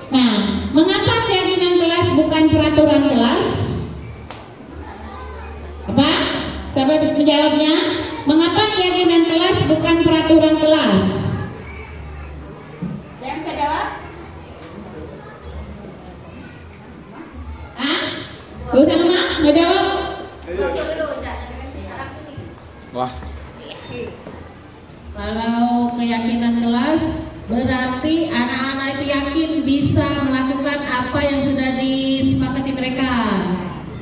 Nah, mengapa keyakinan kelas bukan peraturan kelas? Apa? Siapa menjawabnya? Mengapa keyakinan kelas bukan peraturan kelas? Yang bisa jawab? Hah? Bu Salma, mau jawab? Wah. Kalau keyakinan kelas berarti anak-anak itu yakin bisa melakukan apa yang sudah disepakati mereka.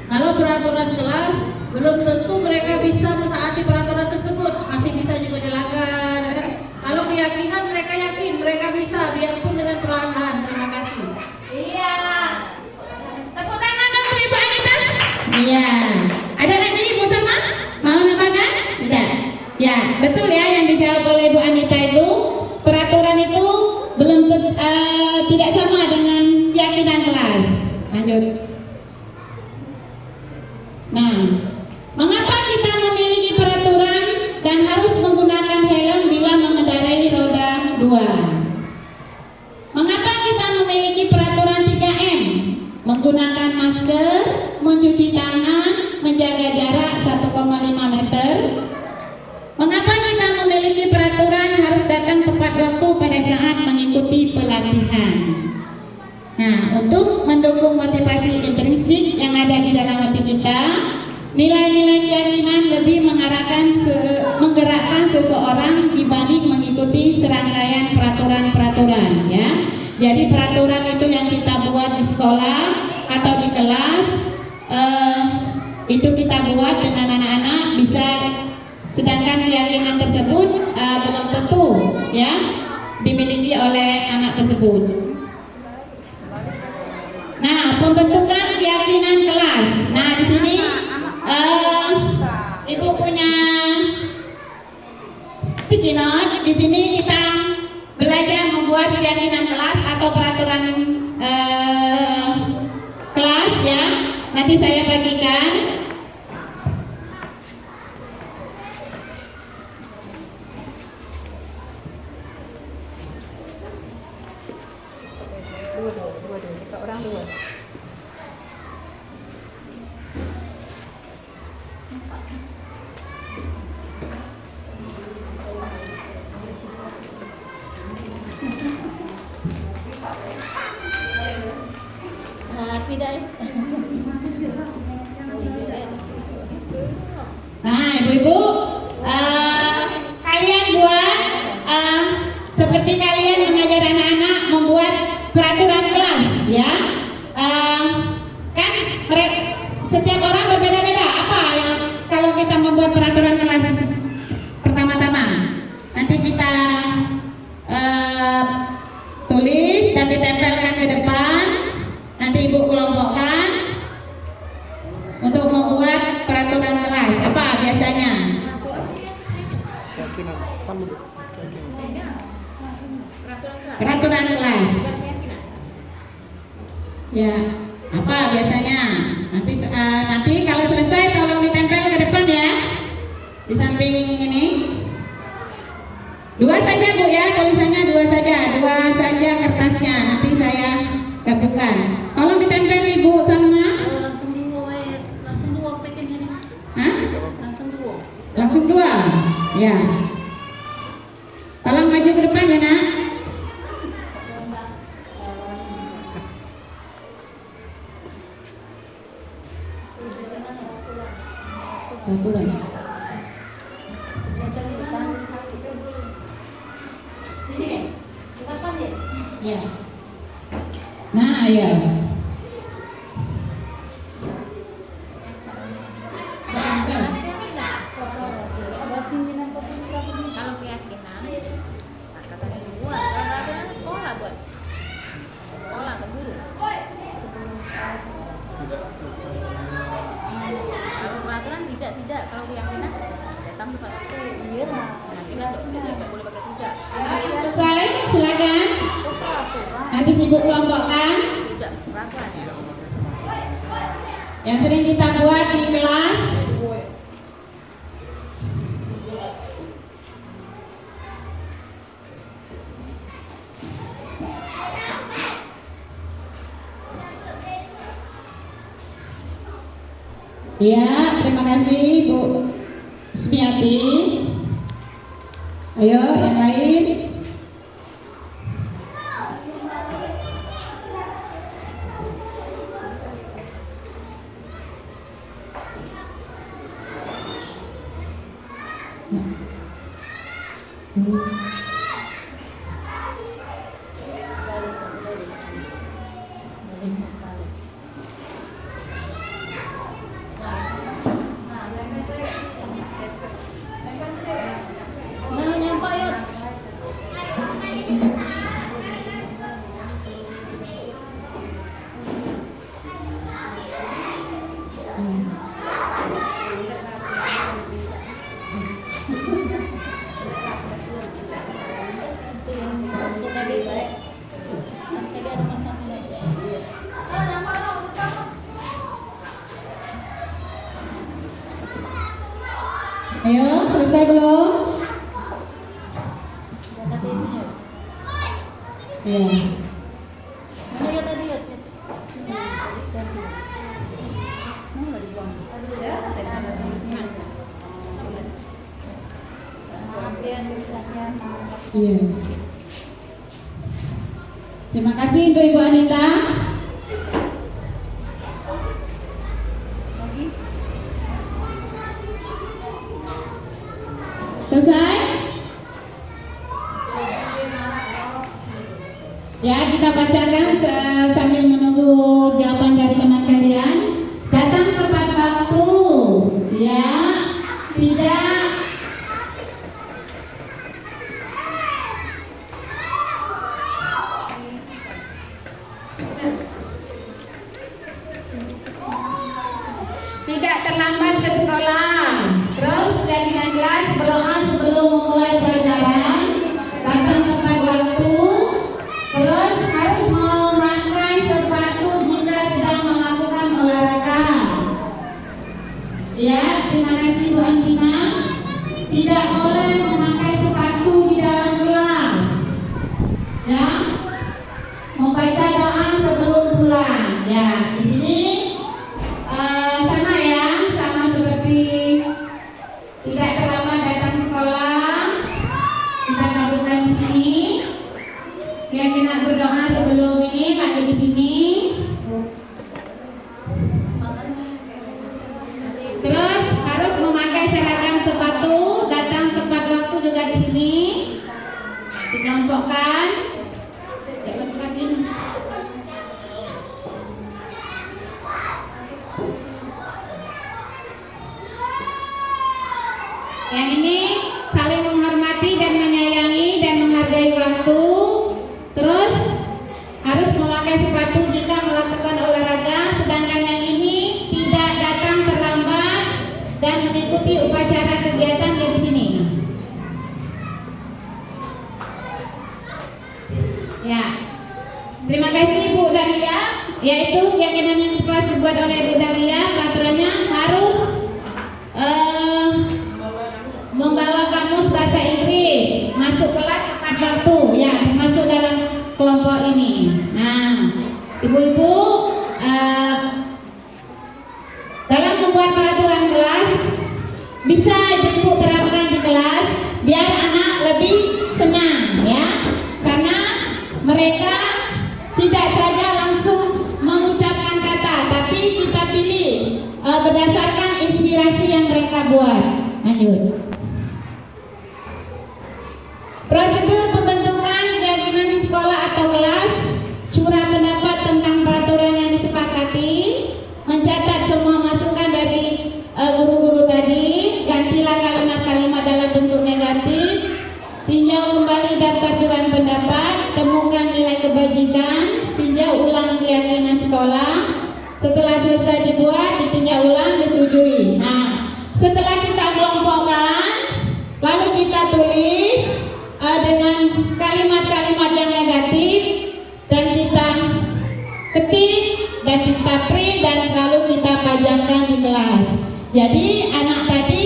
Kalau peraturan kelas belum tentu mereka bisa mentaati peraturan tersebut, masih bisa juga dilanggar. Kalau keyakinan mereka yakin mereka bisa, biarpun dengan perlahan. Terima kasih. Iya. Tepuk tangan dong Bu Ibu Anita. Iya. Ada lagi Ibu Sama? Mau nambahkan? Tidak. Ya, betul ya yang dijawab oleh Bu Anita itu, peraturan itu belum tidak sama dengan keyakinan kelas. Lanjut. Nah, mengapa kita memiliki peraturan dan harus menggunakan helm bila mengendarai roda 2? Mengapa kita memiliki peraturan 3M? Menggunakan masker, mencuci tangan, menjaga jarak 1,5 meter. Mengapa kita memiliki peraturan harus datang tepat waktu pada saat mengikuti pelatihan? Nah, untuk mendukung motivasi intrinsik yang ada di dalam hati kita, nilai-nilai keyakinan lebih menggerakkan seseorang dibanding mengikuti serangkaian peraturan-peraturan, ya. Jadi peraturan itu yang kita buat di sekolah atau di kelas, itu kita buat dengan anak-anak bisa. Sedangkan keyakinan tersebut belum tentu ya dimiliki oleh anak tersebut. Nah, pembentukan keyakinan kelas. Nah, di sini Ibu punya sticky note. Di sini kita belajar membuat keyakinan kelas atau peraturan kelas ya. Nanti saya bagikan. Nah, Ibu-ibu, kalian buat seperti kalian mengajar anak-anak membuat peraturan kelas, ya. Kan setiap orang berbeda-beda. Apa yang kalau kita membuat peraturan kelas pertama-tama, nanti kita tulis dan ditempelkan ke depan. Nanti ibu kelompokkan untuk membuat peraturan kelas. Apa biasanya? Peraturan kelas. Ya, apa biasanya? Nanti kalau selesai tolong ditempel ke depan ya. Di samping ini. 2 saja Bu ya, tulisannya 2 saja kertasnya. Nanti saya gabungkan. Tolong ditempel Ibu sama. Langsung dua pekinnya nih. Hah? Langsung dua. Ya. Tolong maju ke depan ya Nak. Peraturan. Ya. Nah, ya. Kalau keyakinan, kata dibuat. Kalau peraturan sekolah buat. Sekolah ke guru. Kalau peraturan tidak. Kalau keyakinan datang kepada aku. Iya lah. Keyakinan tidak boleh pakai tidak. Selesai, silakan. Nanti sibuk kelompokkan. Tidak peraturan ya. Yang sering kita buat di kelas. Ya, terima kasih Bu Sumiati. Ayo, yang lain. Ayo, selesai belum? Iya. Mana ya tadi ya? Mana nggak dibuang? Iya. Terima kasih untuk Ibu Anita. Selesai? Ya, kita bacakan sambil menunggu jawaban dari teman kalian. Datang tepat waktu, ya, tidak. Tidak terlambat ke sekolah. Terus dari kelas berdoa sebelum memulai pelajaran. Datang tepat waktu. Terus harus memakai sepatu jika sedang melakukan olahraga. Ya, terima kasih Bu Antina. Tidak boleh memakai sepatu di dalam kelas. Ya, membaca doa sebelum pulang. Ya, di sini sama ya, sama seperti tidak terlambat datang sekolah. Kita gabungkan di sini. Keyakinan berdoa sebelum ini ada di sini. Terus harus memakai seragam sepatu, datang tepat waktu juga di sini. Dikelompokkan. Jangan lagi. Yang ini saling menghormati dan menyayangi dan menghargai waktu. Terus harus memakai sepatu jika melakukan olahraga. Sedangkan yang ini tidak datang terlambat dan mengikuti upacara kegiatan di sini. Ya, terima kasih Bu Dalia. Yaitu keyakinan yang telah dibuat oleh Bu Dalia, peraturannya harus membawa kamus bahasa Inggris masuk kelas tepat waktu, ya, masuk dalam kelompok ini. Nah, ibu-ibu dalam membuat peraturan kelas bisa ibu-ibu terapkan di kelas biar anak lebih senang, ya, karena mereka tidak saja langsung mengucapkan kata, tapi kita pilih berdasarkan inspirasi yang mereka buat. Lanjut. Prosedur pembentukan keyakinan sekolah atau kelas, curah pendapat tentang peraturan yang disepakati, mencatat semua masukan dari guru-guru tadi, gantilah kalimat-kalimat dalam bentuk negatif, tinjau kembali daftar curahan pendapat, temukan nilai kebajikan, tinjau ulang keyakinan sekolah. Setelah selesai dibuat, ditinjau ulang, disetujui. Nah, setelah kita kelompokkan, lalu kita tulis dengan kalimat-kalimat yang negatif dan kita ketik dan kita print dan lalu kita pajangkan di kelas. Jadi anak tadi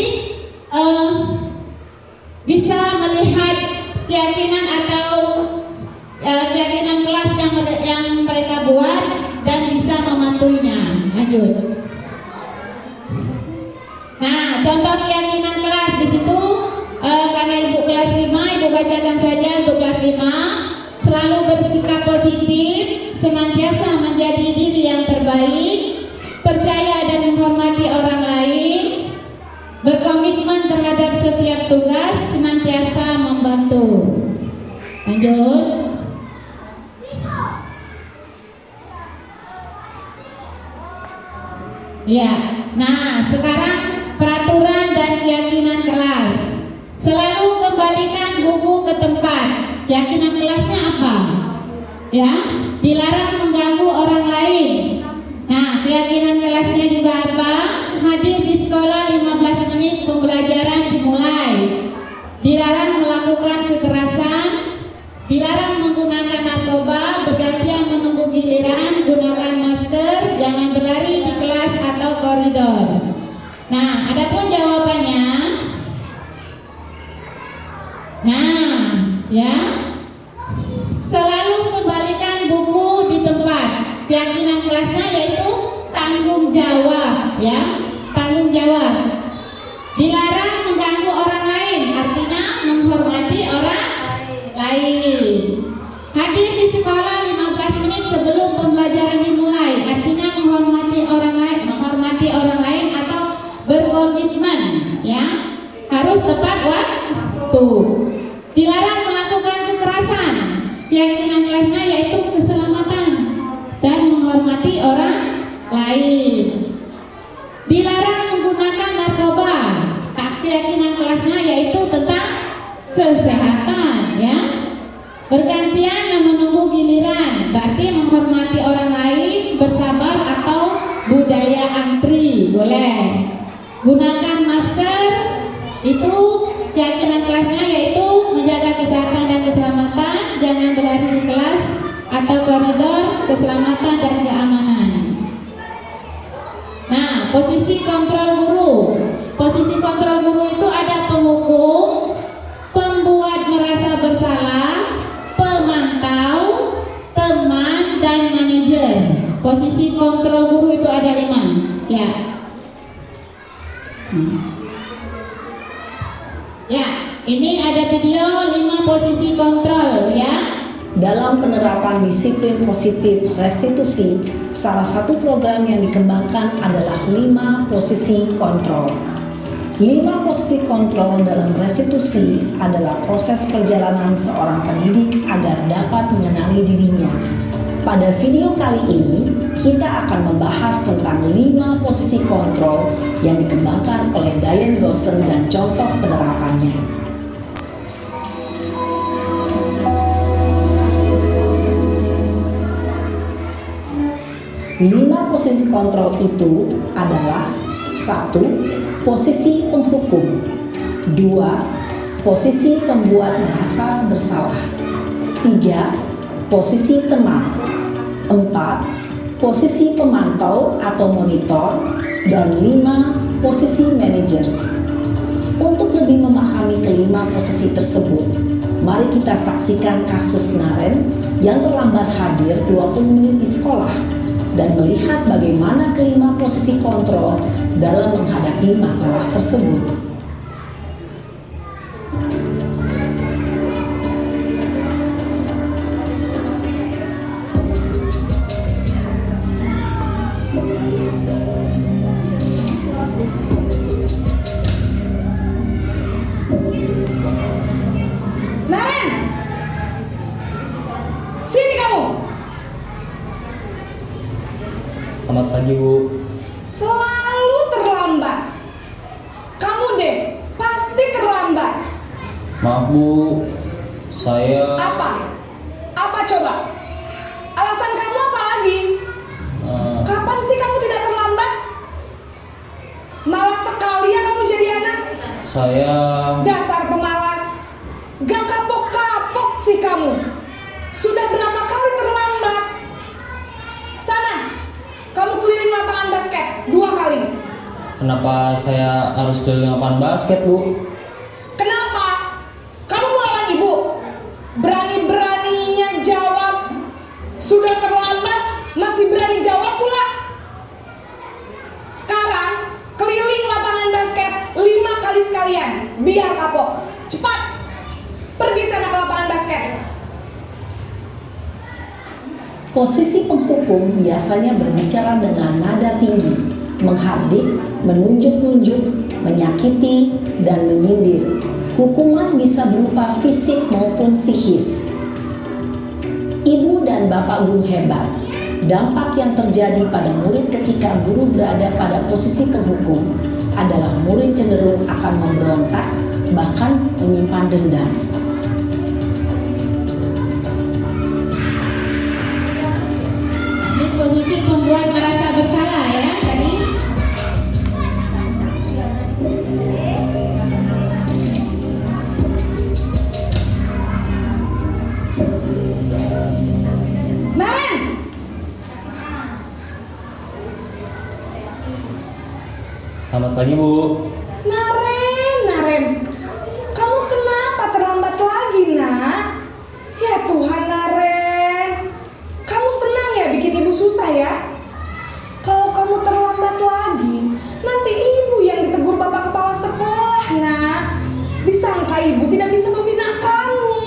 bisa melihat keyakinan atau keyakinan kelas yang mereka buat dan bisa mematuhinya. Lanjut. Nah, contoh keyakinan kelas di situ. Karena ibu kelas 5, ibu bacakan saja untuk kelas 5. Selalu bersikap positif, senantiasa menjadi diri yang terbaik, percaya dan menghormati orang lain, berkomitmen terhadap setiap tugas, senantiasa membantu. Lanjut. Ya, nah sekarang peraturan dan keyakinan kelas. Selalu kembalikan buku ke tempat. Keyakinan kelasnya apa? Ya, dilarang mengganggu orang lain. Nah, keyakinan kelasnya juga apa? Hadir di sekolah 15 menit pembelajaran dimulai. Dilarang melakukan kekerasan, dilarang menggunakan narkoba, bergantian menunggu giliran, gunakan masker, jangan berlari di kelas atau koridor. Nah, adapun jawabannya. Nah, ya, selalu kembalikan buku di tempat. Keyakinan kelasnya yaitu tanggung jawab, ya, tanggung jawab. Dilarang mengganggu orang lain, artinya menghormati orang lain. Hadir di sekolah 15 menit sebelum pembelajaran dimulai, artinya menghormati orang lain atau berkomitmen, ya, harus tepat waktu. Dilarang melakukan kekerasan. Keyakinan kelasnya yaitu keselamatan dan menghormati orang lain. Dilarang menggunakan narkoba. Keyakinan kelasnya yaitu tentang kesehatan, ya. Bergantian yang menunggu giliran, berarti menghormati orang lain, bersabar atau budaya antri, boleh. Gunakan masker, itu keyakinan kelasnya yaitu menjaga kesehatan dan keselamatan, jangan berlari di kelas atau koridor, keselamatan dan keamanan. Nah, posisi kontrol guru. Posisi kontrol guru itu ada penghukum, pembuat merasa bersalah, pemantau, teman, dan manajer. Posisi kontrol guru itu ada 5, ya. Ya, ini ada video 5 posisi kontrol, ya. Dalam penerapan disiplin positif restitusi, salah satu program yang dikembangkan adalah 5 posisi kontrol. 5 posisi kontrol dalam restitusi adalah proses perjalanan seorang pendidik agar dapat mengenali dirinya. Pada video kali ini, kita akan membahas tentang 5 posisi kontrol yang dikembangkan oleh penilaian dosen dan contoh penerapannya. Lima posisi kontrol itu adalah: 1. Posisi penghukum. 2. Posisi pembuat merasa bersalah. 3. Posisi teman. 4. Posisi pemantau atau monitor. Dan 5. Posisi manajer. Untuk lebih memahami kelima posisi tersebut, mari kita saksikan kasus Naren yang terlambat hadir 20 menit di sekolah dan melihat bagaimana kelima posisi kontrol dalam menghadapi masalah tersebut. Naren, sini kamu. Selamat pagi, Bu. Selalu terlambat. Kamu deh, pasti terlambat. Maaf, Bu. Saya Apa? Apa coba? Alasan kamu apa lagi? Kapan sih kamu tidak terlambat? Malas sekali ya kamu jadi anak. saya Dasar pemalas. Gak kapok-kapok sih kamu. Sudah berapa kali terlambat? Sana, kamu keliling lapangan basket 2 kali. kenapa saya harus keliling lapangan basket, Bu? Kenapa? Kamu mau lawan ibu? Berani-beraninya jawab. Sudah terlambat, masih berani jawab pula. Sekarang, keliling lapangan basket 5 kali sekalian. Biar kapok. Cepat. Pergi sana ke lapangan basket. Posisi penghukum biasanya berbicara dengan nada tinggi, menghardik, menunjuk-nunjuk, menyakiti, dan menyindir. Hukuman bisa berupa fisik maupun psikis. Ibu dan bapak guru hebat. Dampak yang terjadi pada murid ketika guru berada pada posisi penghukum adalah murid cenderung akan memberontak, bahkan menyimpan dendam. Ini posisi pembuat merasa bersalah ya tadi. Naren, Selamat pagi, Bu. Naren, kamu kenapa terlambat lagi, nak? Ya Tuhan, Naren, kamu senang ya bikin ibu susah ya? Kalau kamu terlambat lagi, nanti ibu yang ditegur bapak kepala sekolah, nak. Disangka ibu tidak bisa membina kamu.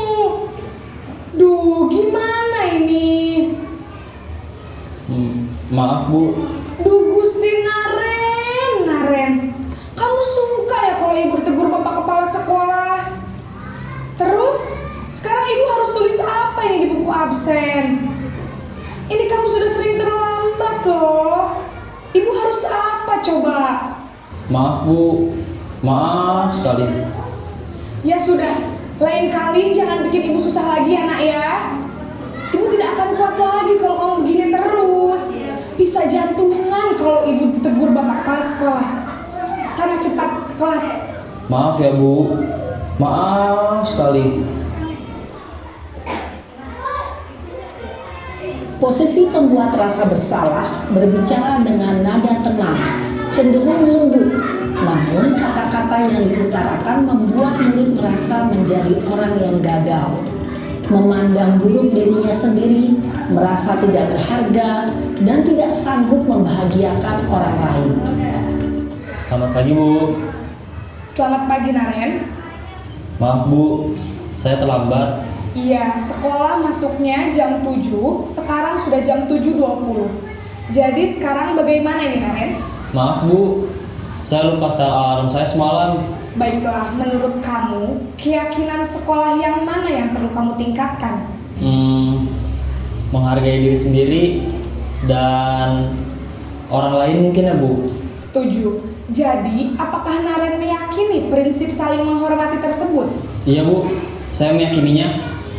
Duh, gimana ini? Maaf, Bu. Duh Gusti Naren, kamu suka ya kalau ibu ditegur bapak kepala sekolah? Terus, sekarang ibu harus tulis apa ini di buku absen? Ini kamu sudah sering terlambat loh. Ibu harus apa coba? Maaf, Bu. Maaf sekali. Ya sudah, lain kali jangan bikin ibu susah lagi ya nak ya. Ibu tidak akan kuat lagi kalau kamu begini terus. Bisa jantungan kalau ibu ditegur bapak kepala sekolah. Sana cepat ke kelas. Maaf ya, Bu. Maaf sekali. Posisi pembuat rasa bersalah berbicara dengan nada tenang, cenderung lembut. Namun kata-kata yang diutarakan membuat murid merasa menjadi orang yang gagal, memandang buruk dirinya sendiri, merasa tidak berharga, dan tidak sanggup membahagiakan orang lain. Selamat pagi, Bu. Selamat pagi Naren. Maaf, Bu. Saya terlambat. Iya, sekolah masuknya jam 7, sekarang sudah jam 7.20. Jadi sekarang bagaimana ini Naren? Maaf, Bu. Saya lupa setel alarm saya semalam. Baiklah, menurut kamu, keyakinan sekolah yang mana yang perlu kamu tingkatkan? Menghargai diri sendiri dan orang lain mungkin ya Bu. Setuju. Jadi, apakah Naren meyakini prinsip saling menghormati tersebut? Iya Bu, saya meyakininya.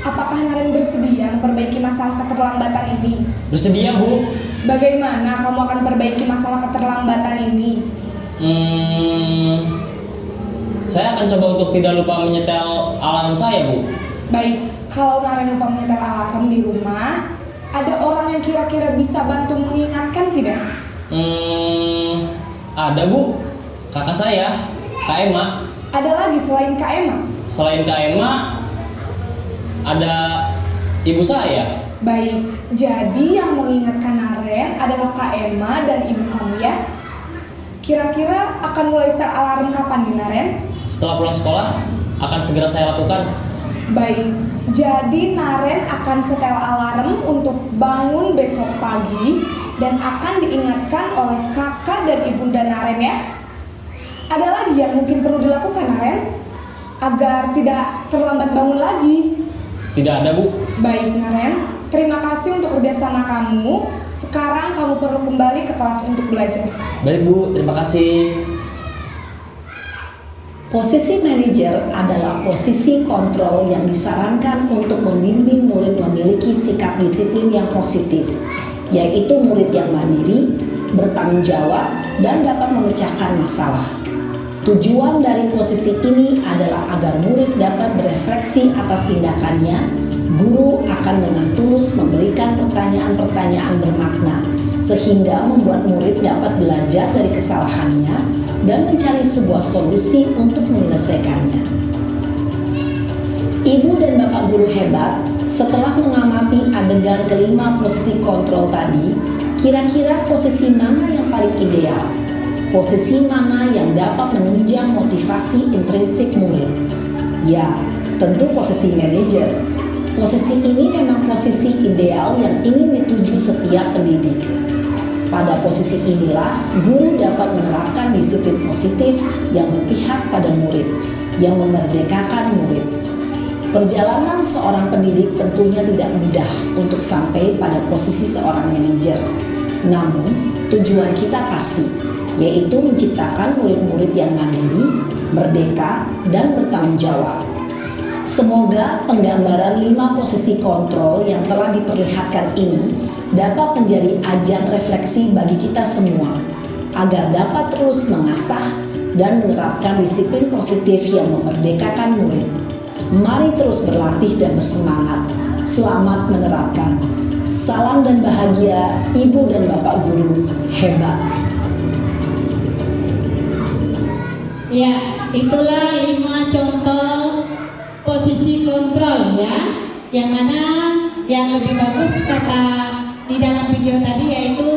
Apakah Naren bersedia memperbaiki masalah keterlambatan ini? Bersedia Bu. Bagaimana kamu akan perbaiki masalah keterlambatan ini? Saya akan coba untuk tidak lupa menyetel alarm saya Bu. Baik, kalau Naren lupa menyetel alarm di rumah, ada orang yang kira-kira bisa bantu mengingatkan tidak? Ada Bu, kakak saya, Kak Emma. Ada lagi selain Kak Emma? Selain Kak Emma, ada ibu saya. Baik, jadi yang mengingatkan Naren adalah Kak Emma dan ibu kamu ya? Kira-kira akan mulai start alarm kapan nih Naren? Setelah pulang sekolah, akan segera saya lakukan. Baik, jadi Naren akan setel alarm untuk bangun besok pagi dan akan diingatkan oleh kakak dan ibunda Naren ya. Ada lagi yang mungkin perlu dilakukan Naren agar tidak terlambat bangun lagi? Tidak ada Bu. Baik Naren, terima kasih untuk kerjasama kamu. Sekarang kamu perlu kembali ke kelas untuk belajar. Baik Bu, terima kasih. Posisi manajer adalah posisi kontrol yang disarankan untuk membimbing murid memiliki sikap disiplin yang positif, yaitu murid yang mandiri, bertanggung jawab, dan dapat memecahkan masalah. Tujuan dari posisi ini adalah agar murid dapat berefleksi atas tindakannya. Guru akan dengan tulus memberikan pertanyaan-pertanyaan bermakna, sehingga membuat murid dapat belajar dari kesalahannya dan mencari sebuah solusi untuk menyelesaikannya. Ibu dan Bapak guru hebat, setelah mengamati adegan kelima posisi kontrol tadi, kira-kira posisi mana yang paling ideal? Posisi mana yang dapat menunjang motivasi intrinsik murid? Ya, tentu posisi manajer. Posisi ini memang posisi ideal yang ingin dituju setiap pendidik. Pada posisi inilah, guru dapat menerapkan disiplin positif yang berpihak pada murid, yang memerdekakan murid. Perjalanan seorang pendidik tentunya tidak mudah untuk sampai pada posisi seorang manajer. Namun, tujuan kita pasti, yaitu menciptakan murid-murid yang mandiri, merdeka, dan bertanggung jawab. Semoga penggambaran 5 posisi kontrol yang telah diperlihatkan ini dapat menjadi ajang refleksi bagi kita semua, agar dapat terus mengasah dan menerapkan disiplin positif yang memerdekakan murid. Mari terus berlatih dan bersemangat. Selamat menerapkan. Salam dan bahagia Ibu dan Bapak guru hebat. Ya, itulah 5 contoh posisi kontrol ya, yang mana yang lebih bagus kata di dalam video tadi yaitu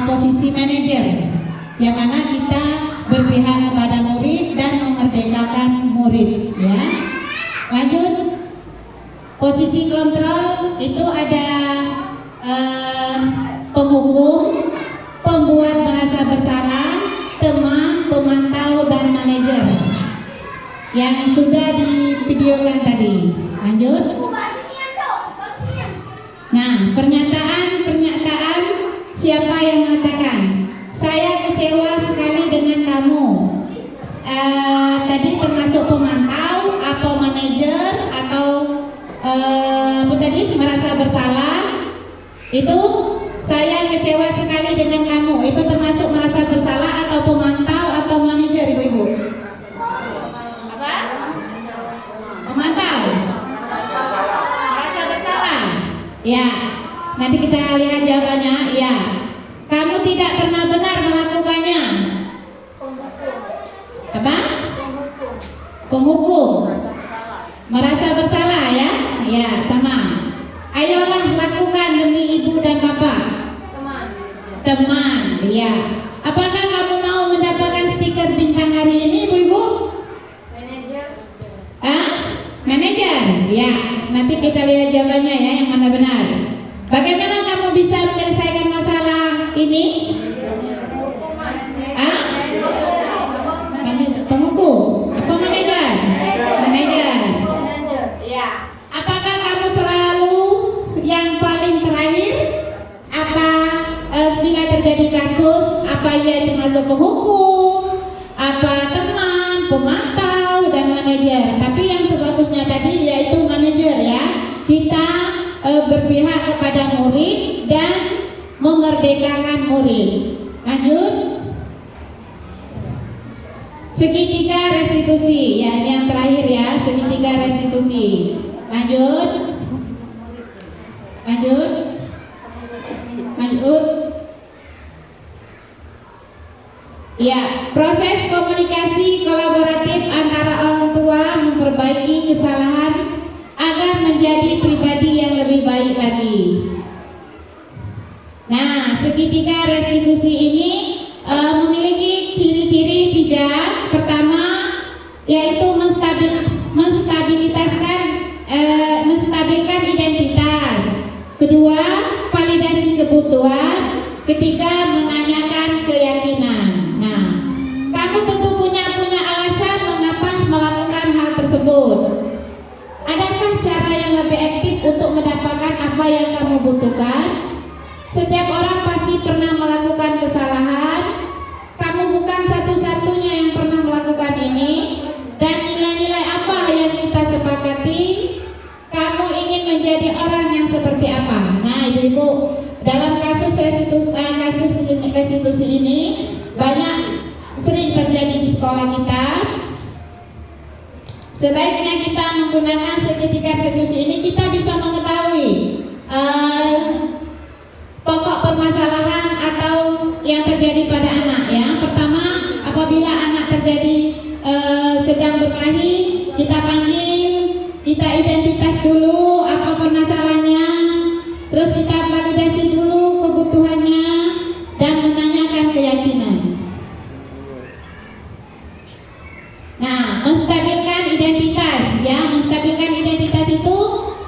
posisi manajer, yang mana kita berpihak kepada murid dan memerdekakan murid ya. Lanjut, posisi kontrol itu ada penghukum, pembuat merasa bersalah, teman, pemantau, dan manajer yang sudah divideokan tadi. Lanjut. Nah, pernyataan siapa yang mengatakan saya kecewa sekali dengan kamu. Tadi termasuk pemantau, atau manajer, atau apa tadi, merasa bersalah. Itu saya kecewa sekali dengan kamu. Itu termasuk merasa bersalah atau pemantau atau manajer, ibu-ibu? Apa? Pemantau. Merasa bersalah. Ya. Nanti kita lihat jawabannya. Ya. Kamu tidak pernah benar melakukannya. Apa? Penghukum. Merasa bersalah ya? Ya, sama. Ayolah lakukan demi ibu dan bapak. Teman, ya. Apakah kamu mau mendapatkan stiker bintang hari ini, ibu-ibu? Manajer. Manajer, ya. Nanti kita lihat jawabannya ya, yang mana benar. Bagaimana kamu bisa menyelesaikan masalah ini? Penghukum. Apa manajer? Manajer. Ya. Apakah kamu selalu yang paling terakhir? Apa bila terjadi kasus Apa ia termasuk penghukum, apa teman, pemantau, dan manajer. Tapi yang sebagusnya tadi yaitu manajer ya. Kita berpihak kepada murid dan memerdekakan murid. Lanjut. Segitiga restitusi ya, ini yang terakhir ya, segitiga restitusi. Lanjut. Ya, proses komunikasi kolaboratif antara orang tua memperbaiki kesalahan agar menjadi pribadi yang lebih baik lagi. Nah, segitiga restitusi ini memiliki ciri-ciri 3. Pertama, yaitu menstabilkan identitas. Kedua, validasi kebutuhan. Ketiga, menanyakan keyakinan. Nah, kamu tentu punya alasan mengapa melakukan hal tersebut. Adakah cara yang lebih aktif untuk mendapatkan apa yang kamu butuhkan? Setiap orang pasti pernah melakukan kesalahan. Kamu bukan satu-satunya yang pernah melakukan ini. Dan nilai-nilai apa yang kita sepakati? Kamu ingin menjadi orang yang seperti apa? Nah, ibu-ibu, dalam kasus restitusi ini banyak sering terjadi di sekolah kita. Sebaiknya kita menggunakan segitiga restitusi ini, kita bisa mengetahui pokok permasalahan atau yang terjadi pada anak ya. Pertama, apabila anak terjadi sedang berkelahi, kita panggil, kita identitas dulu apa permasalahannya, terus kita validasi dulu kebutuhannya dan menanyakan keyakinan. Nah, menstabilkan identitas ya, menstabilkan identitas itu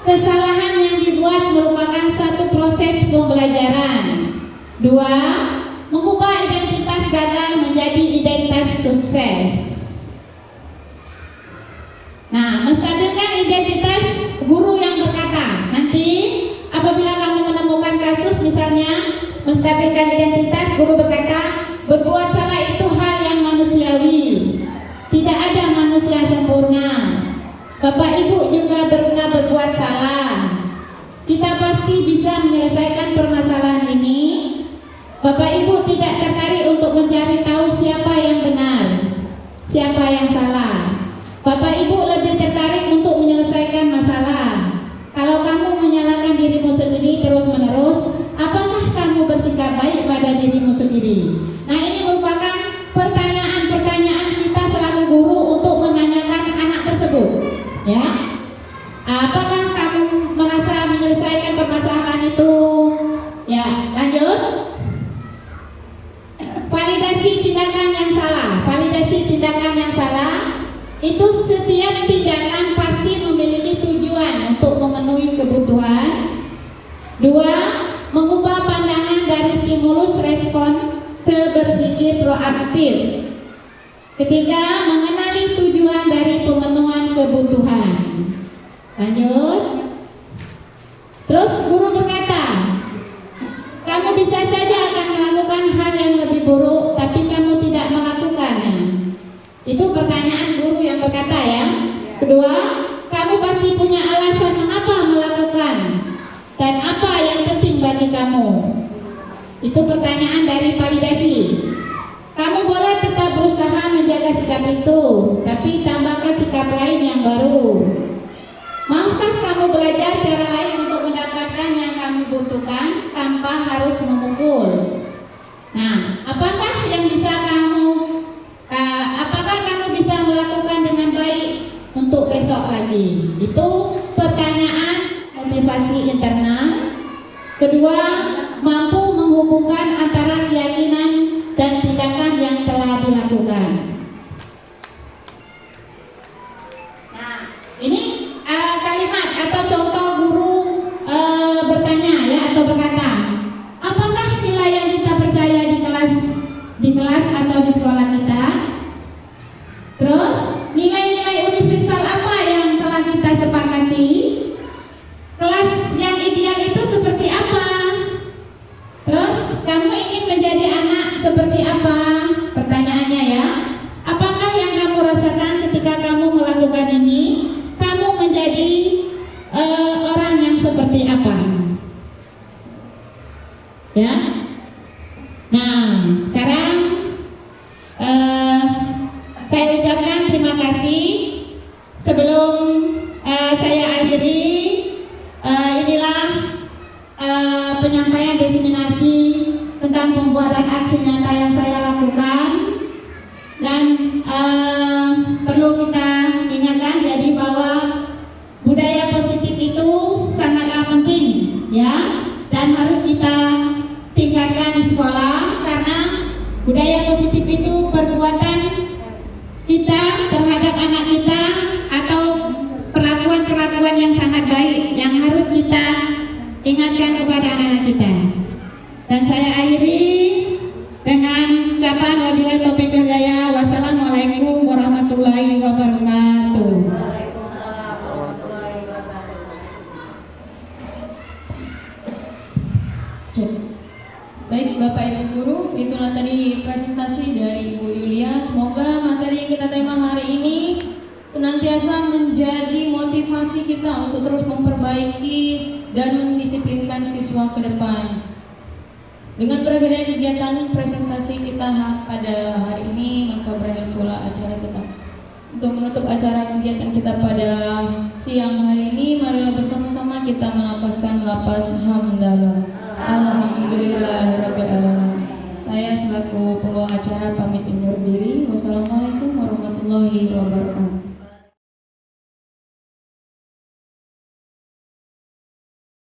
kesalahan yang dibuat merupakan satu proses pembelajaran. 2, mengubah identitas gagal menjadi identitas sukses. Nah, menstabilkan identitas guru yang berkata, nanti apabila kamu menemukan kasus misalnya menstabilkan identitas guru berkata, berbuat salah itu hal yang manusiawi. Tidak ada manusia sempurna. Bapak Ibu juga pernah berbuat salah. Kita pasti bisa menyelesaikan permasalahan ini. Bapak Ibu tidak tertarik untuk mencari tahu siapa yang benar, siapa yang salah. Bapak Ibu lebih tertarik untuk menyelesaikan masalah. Kalau kamu menyalahkan dirimu sendiri terus-menerus, apakah kamu bersikap baik pada dirimu sendiri? Nah, ini merupakan pertanyaan-pertanyaan kita selaku guru untuk menanyakan anak tersebut. Ya, apakah kamu merasa menyelesaikan permasalahan itu? Ya, lanjut. Validasi tindakan yang salah. Validasi tindakan yang salah itu setiap tindakan pasti memiliki tujuan untuk memenuhi kebutuhan. 2, mengubah pandangan dari stimulus respon ke berpikir proaktif. 3, mengenali tujuan dari pemenuhan kebutuhan. Lanjut. Terus guru berkata, kamu bisa saja akan melakukan hal yang lebih buruk, tapi kamu tidak melakukannya. Itu pertanyaan guru yang berkata ya. Kedua, kamu pasti punya alasan mengapa melakukan dan apa yang penting bagi kamu. Itu pertanyaan dari validasi. Kamu boleh tetap berusaha menjaga sikap itu, tapi tambahkan sikap lain yang baru. Maukah kamu belajar cara lain untuk mendapatkan yang kamu butuhkan tanpa harus memukul? Nah, apakah kamu bisa melakukan dengan baik untuk besok lagi? Itu pertanyaan motivasi internal. Kedua, mampu menghubungkan antara keyakinan dan tindakan yang telah dilakukan. Nah, ini kalimat atau contoh guru bertanya ya, atau berkata, apakah nilai yang kita percaya di kelas atau di sekolah kita? Terus nilai-nilai universal apa yang telah kita sepakati? Kelas yang ideal itu seperti apa? Terus kamu ingin menjadi anak seperti apa? Budaya positif itu perbuatan kita terhadap anak kita atau perlakuan-perlakuan yang sangat baik yang harus kita ingatkan kepada anak-anak kita. Dan saya akhiri dengan ucapan wabillahi taufiq wal hidayah. Wassalamualaikum warahmatullahi wabarakatuh. Baik Bapak Ibu Guru, itulah tadi presentasi dari Ibu Yulia. Semoga materi yang kita terima hari ini senantiasa menjadi motivasi kita untuk terus memperbaiki dan mendisiplinkan siswa ke depan. Dengan berakhirnya kegiatan presentasi kita pada hari ini, maka berakhir pula acara kita. Untuk menutup acara kegiatan kita pada siang hari ini, marilah bersama-sama kita melafazkan lafaz hamdalah. Alhamdulillahirabbil alamin. Saya selaku pembawa acara pamit undur diri. Wassalamualaikum warahmatullahi wabarakatuh.